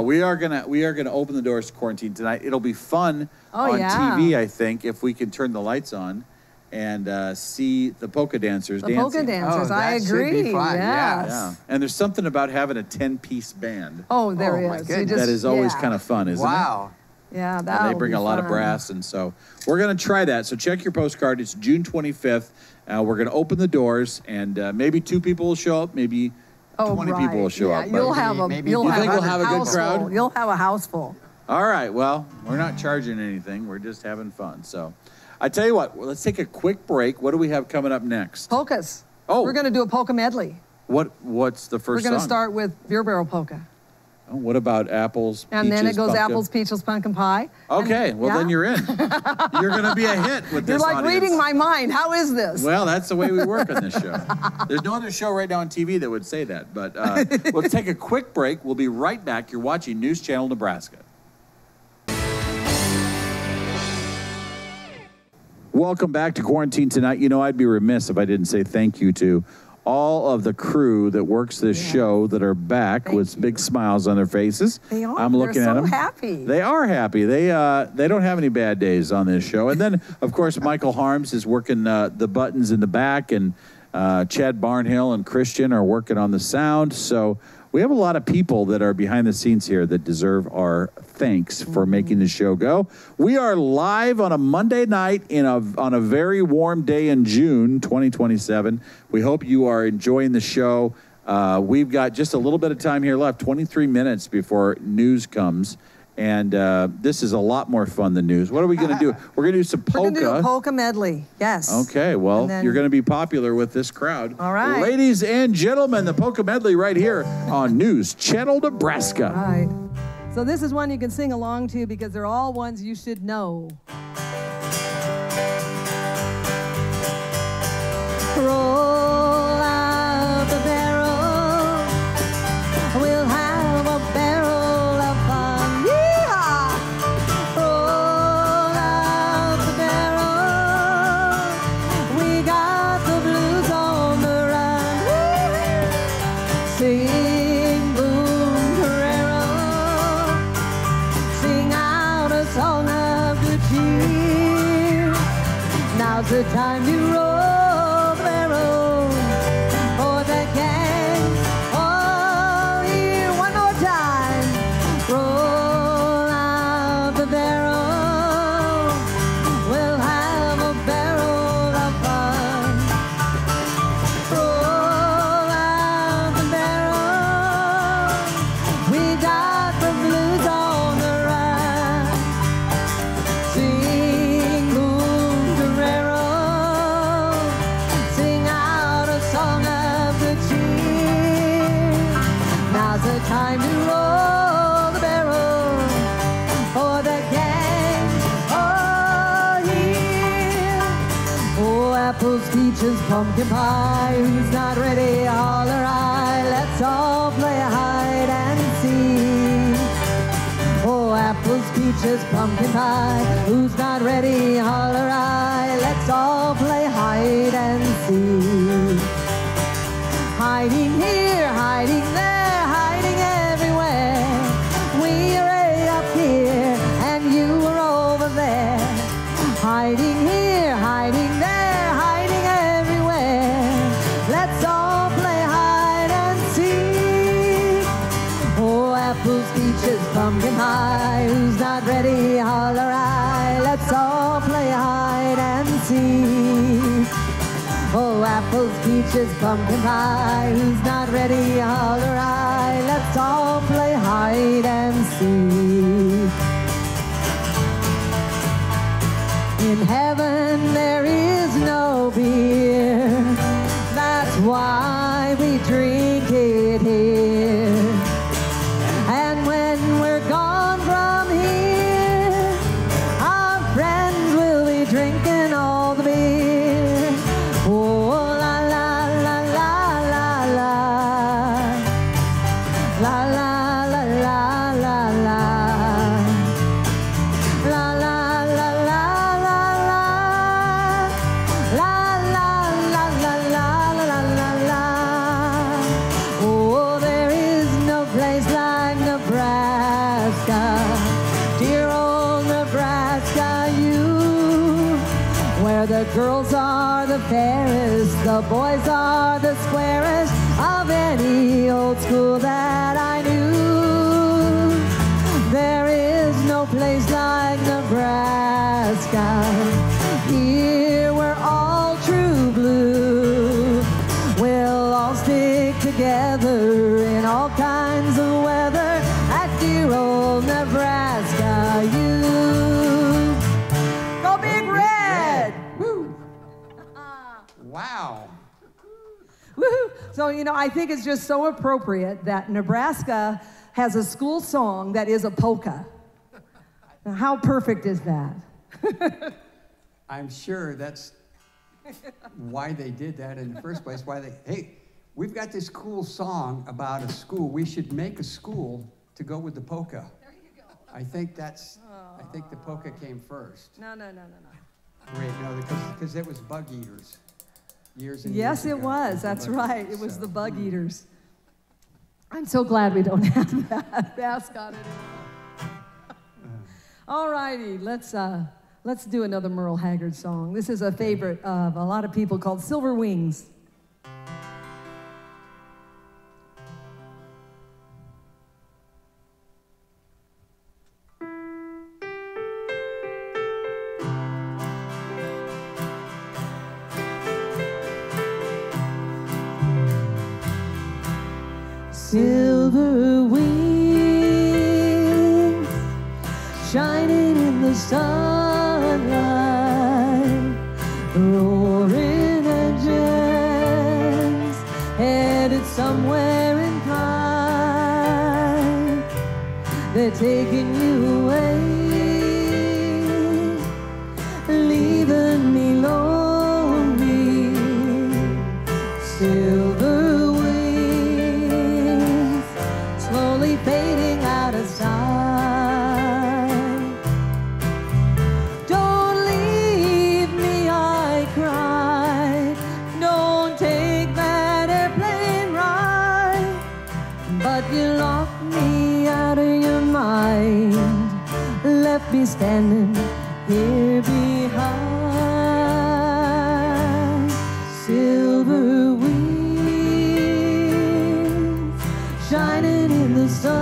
we are gonna open the doors to Quarantine Tonight. It'll be fun on TV, I think, if we can turn the lights on and see the polka dancers dancing. Polka dancers, I agree. Should be fun. Yes. Yeah. And there's something about having a 10-piece band. Oh, there Oh, my is. goodness. That is always kind of fun, isn't it? Wow. Yeah, that. And they bring a lot of brass, and so we're going to try that. So check your postcard. It's June 25th. We're going to open the doors, and maybe 2 people will show up, maybe 20 people will show up. You'll have a. maybe- You'll You have think we'll have a good house crowd? full. You'll have a house full. All right. Well, we're not charging anything. We're just having fun. So I tell you what, let's take a quick break. What do we have coming up next? Polkas. Oh. We're going to do a polka medley. What's the We're first going to song? start with Beer Barrel Polka. Oh, what about apples, And peaches, then it goes pumpkin? apples, peaches, pumpkin pie. Okay, And- well then yeah? you're in. You're going to be a hit with You're this like audience. reading my mind. How is this? Well, that's the way we work on this show. There's no other show right now on TV that would say that. But we'll take a quick break. We'll be right back. You're watching News Channel Nebraska. Welcome back to Quarantine Tonight. You know, I'd be remiss if I didn't say thank you to all of the crew that works this show that are back with big smiles on their faces. They are. I'm looking They're at so them. happy. They are happy. They don't have any bad days on this show. And then, of course, Michael Harms is working the buttons in the back, and Chad Barnhill and Christian are working on the sound. So we have a lot of people that are behind the scenes here that deserve our thanks for making the show go. We are live on a Monday night on a very warm day in June 2027. We hope you are enjoying the show. We've got just a little bit of time here left, 23 minutes before news comes. And this is a lot more fun than news. What are we going to do? We're going to do some polka. We're going to do a polka medley. Yes. Okay, well, And then- you're going to be popular with this crowd. All right. Ladies and gentlemen, the polka medley right here on News Channel Nebraska. All right. So this is one you can sing along to because they're all ones you should know. Roll out the barrel. We'll have a barrel of fun. Yeehaw! Roll out the barrel. We got the blues on the run. Woo! Sing boom carrero. Sing out a song of good cheer. Now's the time to roll barrel for the gangs all year. One more time. Roll out the barrel. We'll have a barrel of fun. Roll out the barrel. We got the blues on the run. Sing peaches, pumpkin pie. Who's not ready? Holler I. Let's all play hide and seek. Oh, apples, peaches, pumpkin pie. Who's not ready? Holler I. Let's all play hide and seek. Hiding here, hiding there, hiding everywhere. We are way up here, and you are over there. Hiding here, hiding there, hiding everywhere. Let's all play hide and seek. Oh, apples, peaches, pumpkin pie. Who's not ready? Holler I. Let's all play hide and seek. Oh, apples, peaches, pumpkin pie. Who's not ready? Holler I. Let's all play hide and seek. In heaven there is no beer. That's why we drink it here. And when we're gone from here, our friends will be drinking all the beer. Oh, la la la la la la. La la la la la la. La la la la la la. La la la la la la la la. Oh, there is no place like Nebraska. Dear old Nebraska, you. Where the girls are the fairest, the boys are the squarest of any old school that I knew. There is no place like Nebraska. Here we're all true blue. We'll all stick together in all kinds of weather at dear old Nebraska. You go Big Red! Woo! Wow. Woohoo! So, you know, I think it's just so appropriate that Nebraska has a school song that is a polka. Now, how perfect is that? I'm sure that's why they did that in the first place. Hey, we've got this cool song about a school. We should make a school to go with the polka. There you go. I think the polka came first. No. Wait, no, because it was bug eaters. Years and Yes, years it ago. was. The That's bug right. eaters, It was so. the bug eaters. I'm so glad we don't have that mascot anymore. All righty, let's do another Merle Haggard song. This is a favorite of a lot of people called Silver Wings. Silver wings shining in the sunlight, roaring engines headed somewhere in flight. They're taking you away, leaving me lonely. Silver wings slowly fading out of sight. Don't leave me, I cried. Don't take that airplane ride. But you locked me out of your mind, left me standing here behind. Silver wings shining in the sunlight,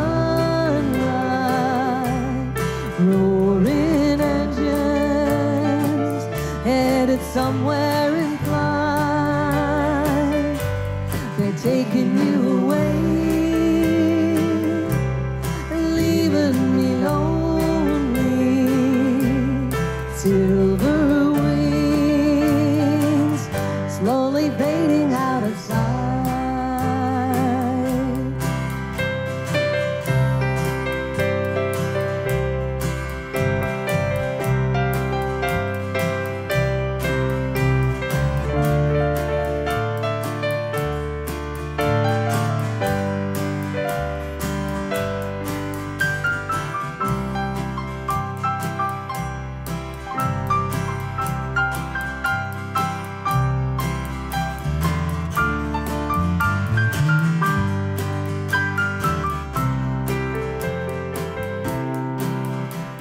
roaring engines headed somewhere in flight. They're taking you away, leaving me lonely. Silver wings slowly fading out of sight.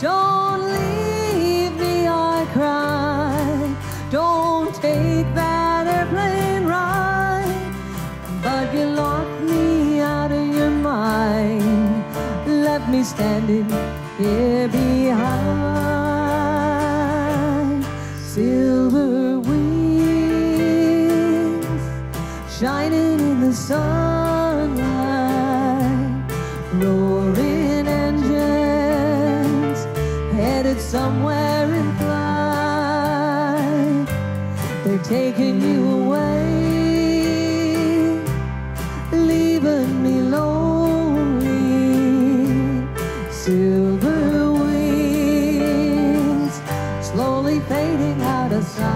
Don't leave me, I cry. Don't take that airplane ride. But you locked me out of your mind. Left me standing here behind. Silver wings shining in the sunlight. Roaring engines headed somewhere in flight. They're taking you away, leaving me lonely. Silver wings slowly fading out of sight.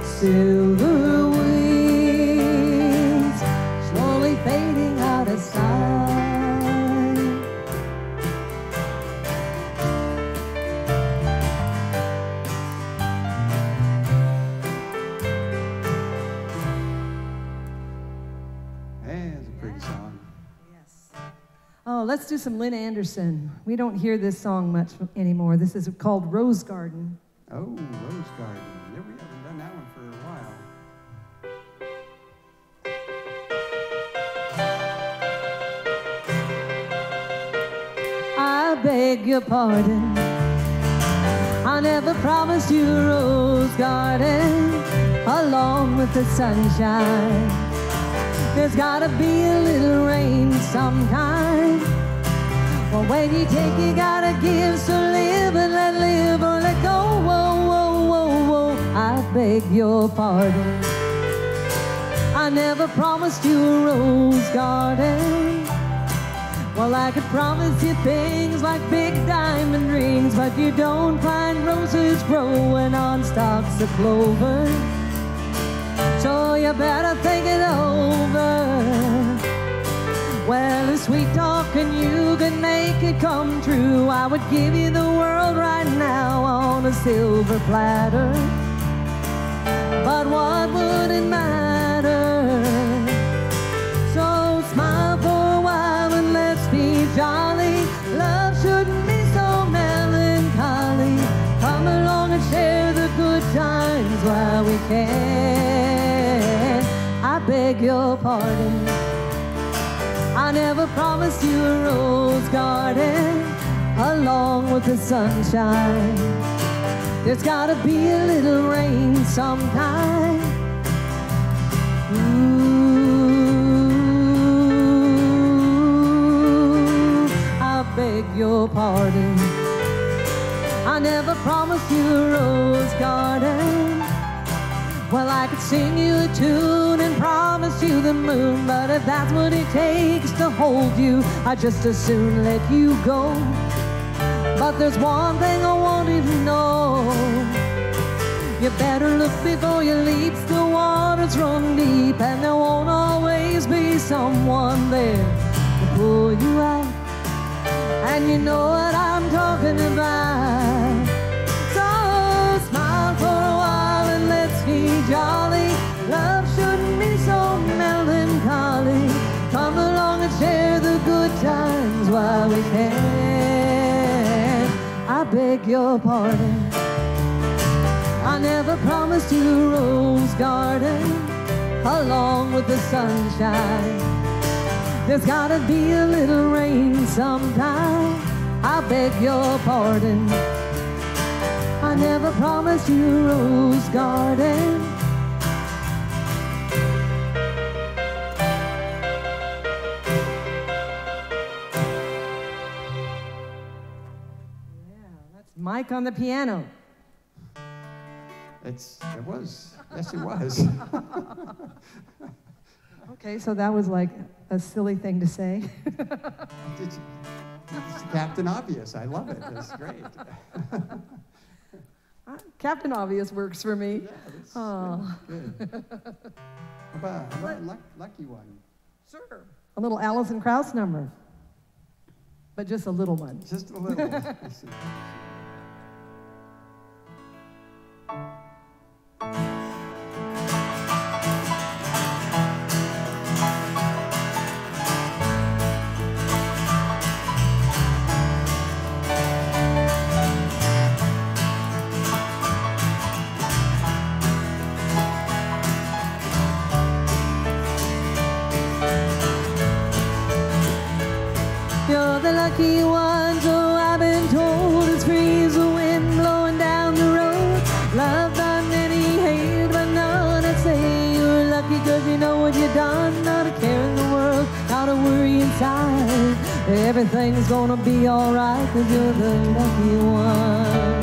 Silver wings slowly fading out of sight. Hey, it's a pretty song. Oh, let's do some Lynn Anderson. We don't hear this song much anymore. This is called Rose Garden. Oh, Rose Garden. Yeah, we haven't done that one for a while. I beg your pardon. I never promised you a rose garden along with the sunshine. There's gotta be a little rain sometime. Well, when you take, you gotta give. So live and let live or let go. Whoa, whoa, whoa, whoa. I beg your pardon. I never promised you a rose garden. Well, I could promise you things like big diamond rings, but you don't find roses growing on stalks of clover. So you better think it over. Well, if sweet talking you could make it come true, I would give you the world right now on a silver platter. But what would it matter? So smile for a while and let's be jolly. Love shouldn't be so melancholy. Come along and share the good times while we can. I beg your pardon. I never promised you a rose garden along with the sunshine. There's gotta be a little rain sometime. Ooh, I beg your pardon. I never promised you a rose garden. Well, I could sing you a tune and promise you the moon, but if that's what it takes to hold you, I'd just as soon let you go. But there's one thing I want you to know. You better look before you leap. The waters run deep, and there won't always be someone there to pull you out. And you know what I'm talking about. So smile for a while and let's be jolly. Love shouldn't be so melancholy. Come along and share the good times while we can. I beg your pardon. I never promised you a rose garden along with the sunshine. There's gotta be a little rain sometime. I beg your pardon. I never promised you a rose garden. Yeah, that's Mike on the piano. It was. Yes, it was. Okay, so that was like a silly thing to say. It's Captain Obvious. I love it. It's great. Captain Obvious works for me. Yeah, it's Oh. good. How about Lucky One? Sure. A little Alison Krauss number, but just a little one. Just a little one. Let's see. You're the lucky one, so I've been told, as free as the wind blowing down the road. Loved by many, hated by none. I'd say you're lucky 'cause you know what you've done. Not a care in the world, not a worry inside. Everything's gonna be alright 'cause you're the lucky one.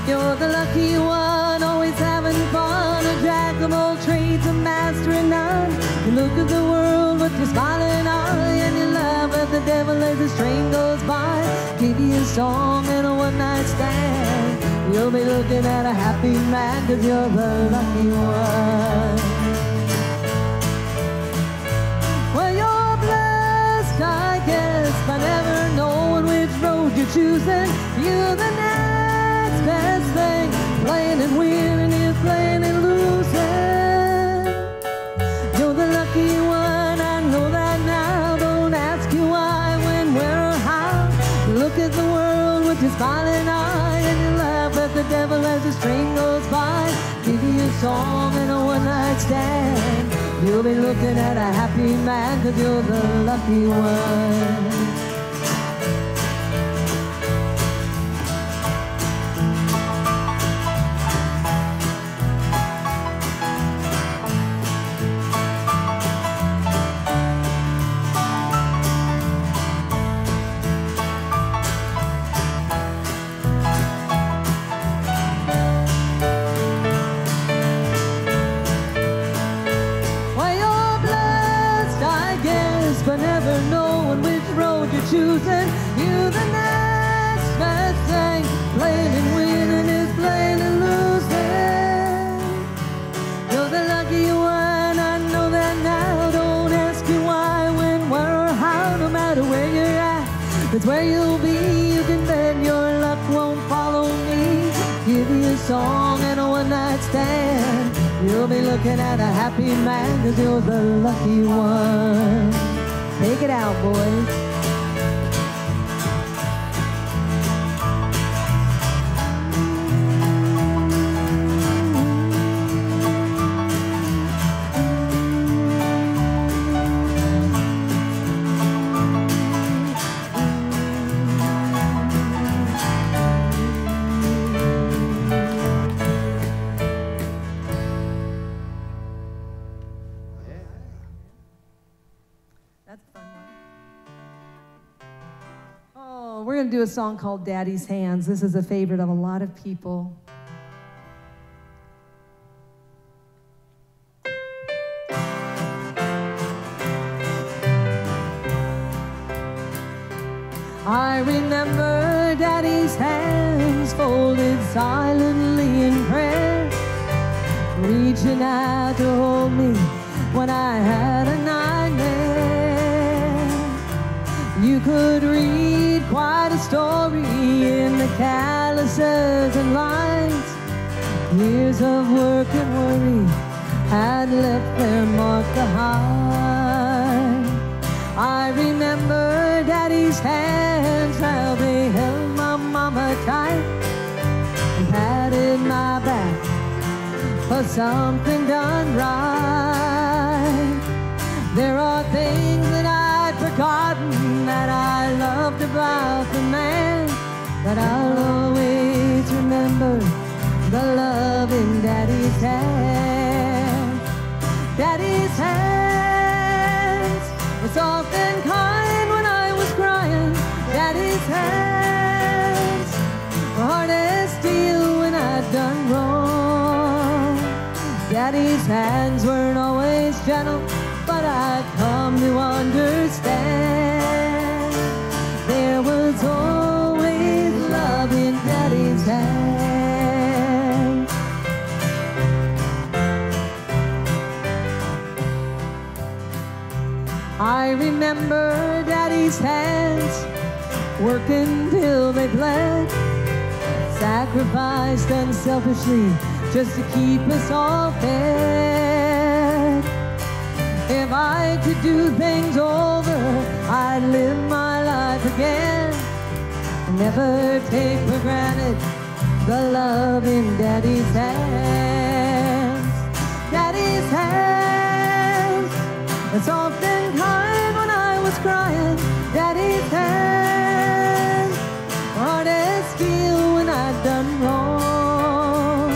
You're the lucky one, always having fun. A jack of all trades, a master of none. You look at the world with your smiling eye, and you laugh at the devil as his train goes by. Give you a song and a one-night stand. You'll be looking at a happy man 'cause you're the lucky one. Well, you're blessed, I guess, by never knowing which road you're choosing. You're the next best thing. Playing and winning is playing and losing. You're the lucky one, I know that now. Don't ask you why, when, where, or how. You look at the world with your smiling eye, and you laugh at the devil as the string goes by. Give you a song and a one-night stand. You'll be looking at a happy man 'cause you're the lucky one. But never knowing which road you're choosing. You're the next best thing. Playing and winning is playing and losing. You're the lucky one, I know that now. Don't ask you why, when, where, or how. No matter where you're at, it's where you'll be. You can bet your luck won't follow me. Give you a song and a one-night stand. You'll be looking at a happy man 'cause you're the lucky one. Take it out, boys. We're going to do a song called Daddy's Hands. This is a favorite of a lot of people. I remember Daddy's hands folded silently in prayer, reaching out to hold me when I had a nightmare. You could read quite a story in the calluses and lines. Years of work and worry had left their mark behind. I remember Daddy's hands, how they held my mama tight and patted my back for something done right. There are things that I'd forgotten that I loved about the man, but I'll always remember the love in Daddy's hands. Daddy's hands were soft and kind when I was crying. Daddy's hands were hard as steel when I'd done wrong. Daddy's hands weren't always gentle, but I've come to understand there was always love in Daddy's hands. I remember Daddy's hands working till they bled, sacrificed unselfishly just to keep us all fed. If I could do things over, I'd live my life again. Never take for granted the love in Daddy's hands. Daddy's hands, it's soft and kind was crying, Daddy's hand, hard as steel when I'd done wrong.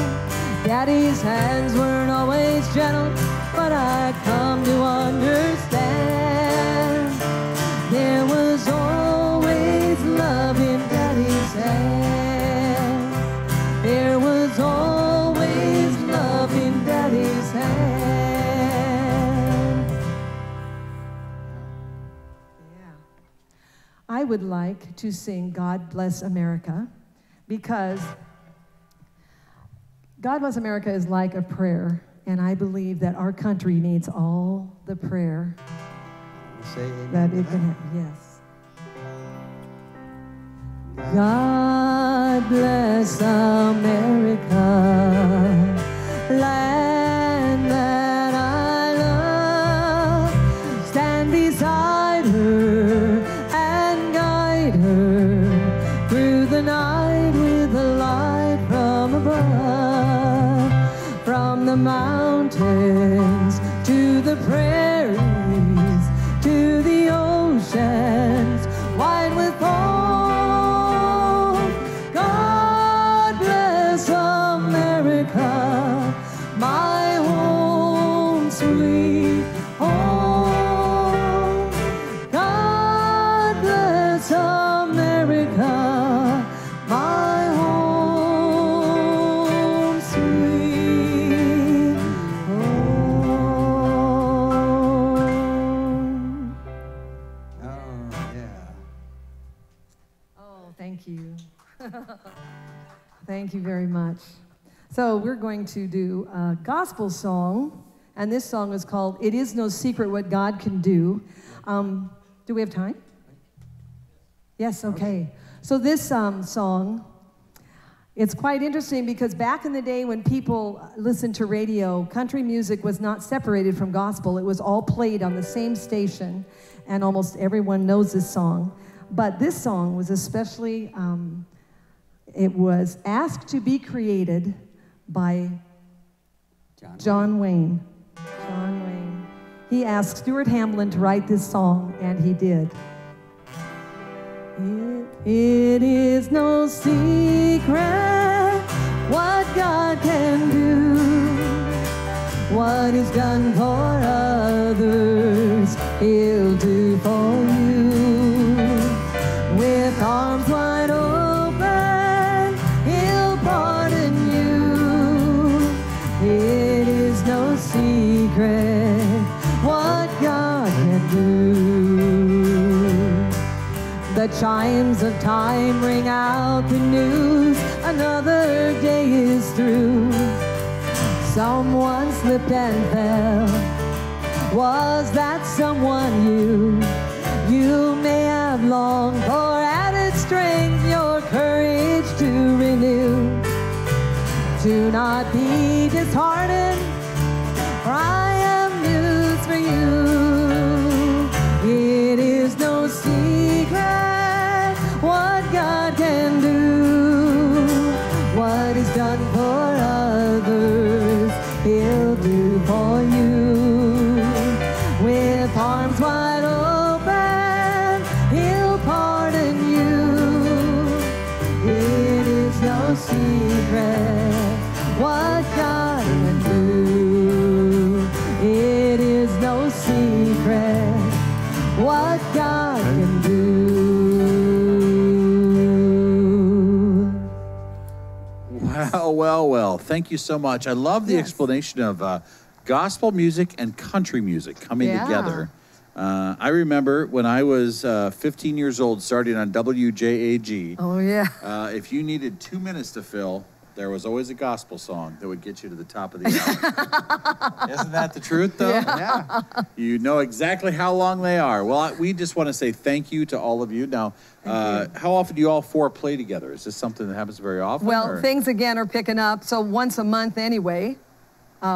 Daddy's hands weren't always gentle, but I'd come to understand. There was always love in Daddy's hands. There was always love in Daddy's hands. Yeah. I would like to sing God Bless America because God Bless America is like a prayer, and I believe that our country needs all the prayer Say amen that to it can have. Yes. God bless America, land that I love. Stand beside her and guide her through the night with a light from above. From the mountains to the prairies, to the oceans wide with hope. God bless America, my home sweet home. God bless America, my home sweet home. Oh, yeah. Oh, thank you. Thank you very much. So we're going to do a gospel song, and this song is called "It Is No Secret What God Can Do." Do we have time? Yes, okay. So this song, it's quite interesting because back in the day when people listened to radio, country music was not separated from gospel. It was all played on the same station, and almost everyone knows this song. But this song was especially, it was asked to be created by John Wayne. John Wayne. He asked Stuart Hamblin to write this song, and he did. It is no secret what God can do. What is done for others, He'll do for you. With arms wide open, He'll pardon you. It is no secret what God can do. The chimes of time ring out the news, another day is through. Someone slipped and fell. Was that someone you? You may have longed for added strength, your courage to renew. Do not be disheartened, for I have news for you. It is no secret what God can do. What is done for others, He'll do for you. With arms wide open, He'll pardon you. It is no secret what God can do. It is no secret what God can do. Well. Thank you so much. I love the explanation of gospel music and country music coming together. I remember when I was 15 years old, starting on WJAG. Oh, yeah. If you needed 2 minutes to fill, there was always a gospel song that would get you to the top of the hour. Isn't that the truth, though? Yeah. You know exactly how long they are. Well, we just want to say thank you to all of you. Now, how often do you all four play together? Is this something that happens very often? Well, or? things again are picking up. So once a month anyway,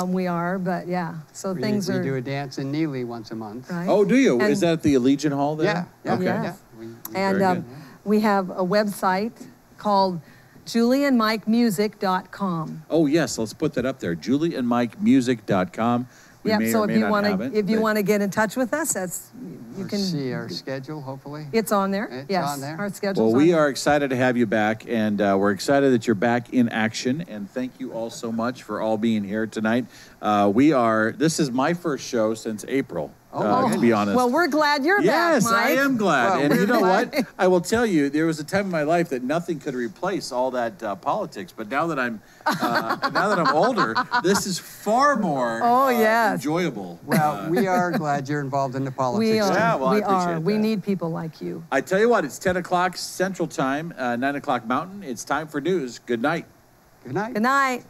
we are. But yeah, so We do a dance in Neely once a month. Right. Oh, do you? And Is that at the Allegiant Hall there? Yeah. Okay. Yes. We And Very good. we have a website called JulieandMikeMusic.com. Oh, yes. Let's put that up there. JulieandMikeMusic.com. We Yep. may So or if may you not want have to, it, if you but- want to get in touch with us, that's you Or can see our schedule, hopefully. It's on there. It's Yes, on there. our schedule's Well, we on are excited to have you back, and we're excited that you're back in action. And thank you all so much for all being here tonight. This is my first show since April, to be honest. Well, we're glad you're Yes, back, Mike. I am glad. Well, and you we're know glad. what? I will tell you, there was a time in my life that nothing could replace all that politics. But now that I'm older, this is far more yes. enjoyable. Well, we are glad you're involved in the politics. We are. Yeah, well, I we appreciate are. We that. need people like you. I tell you what, it's 10 o'clock Central Time, 9 o'clock Mountain. It's time for news. Good night. Good night. Good night.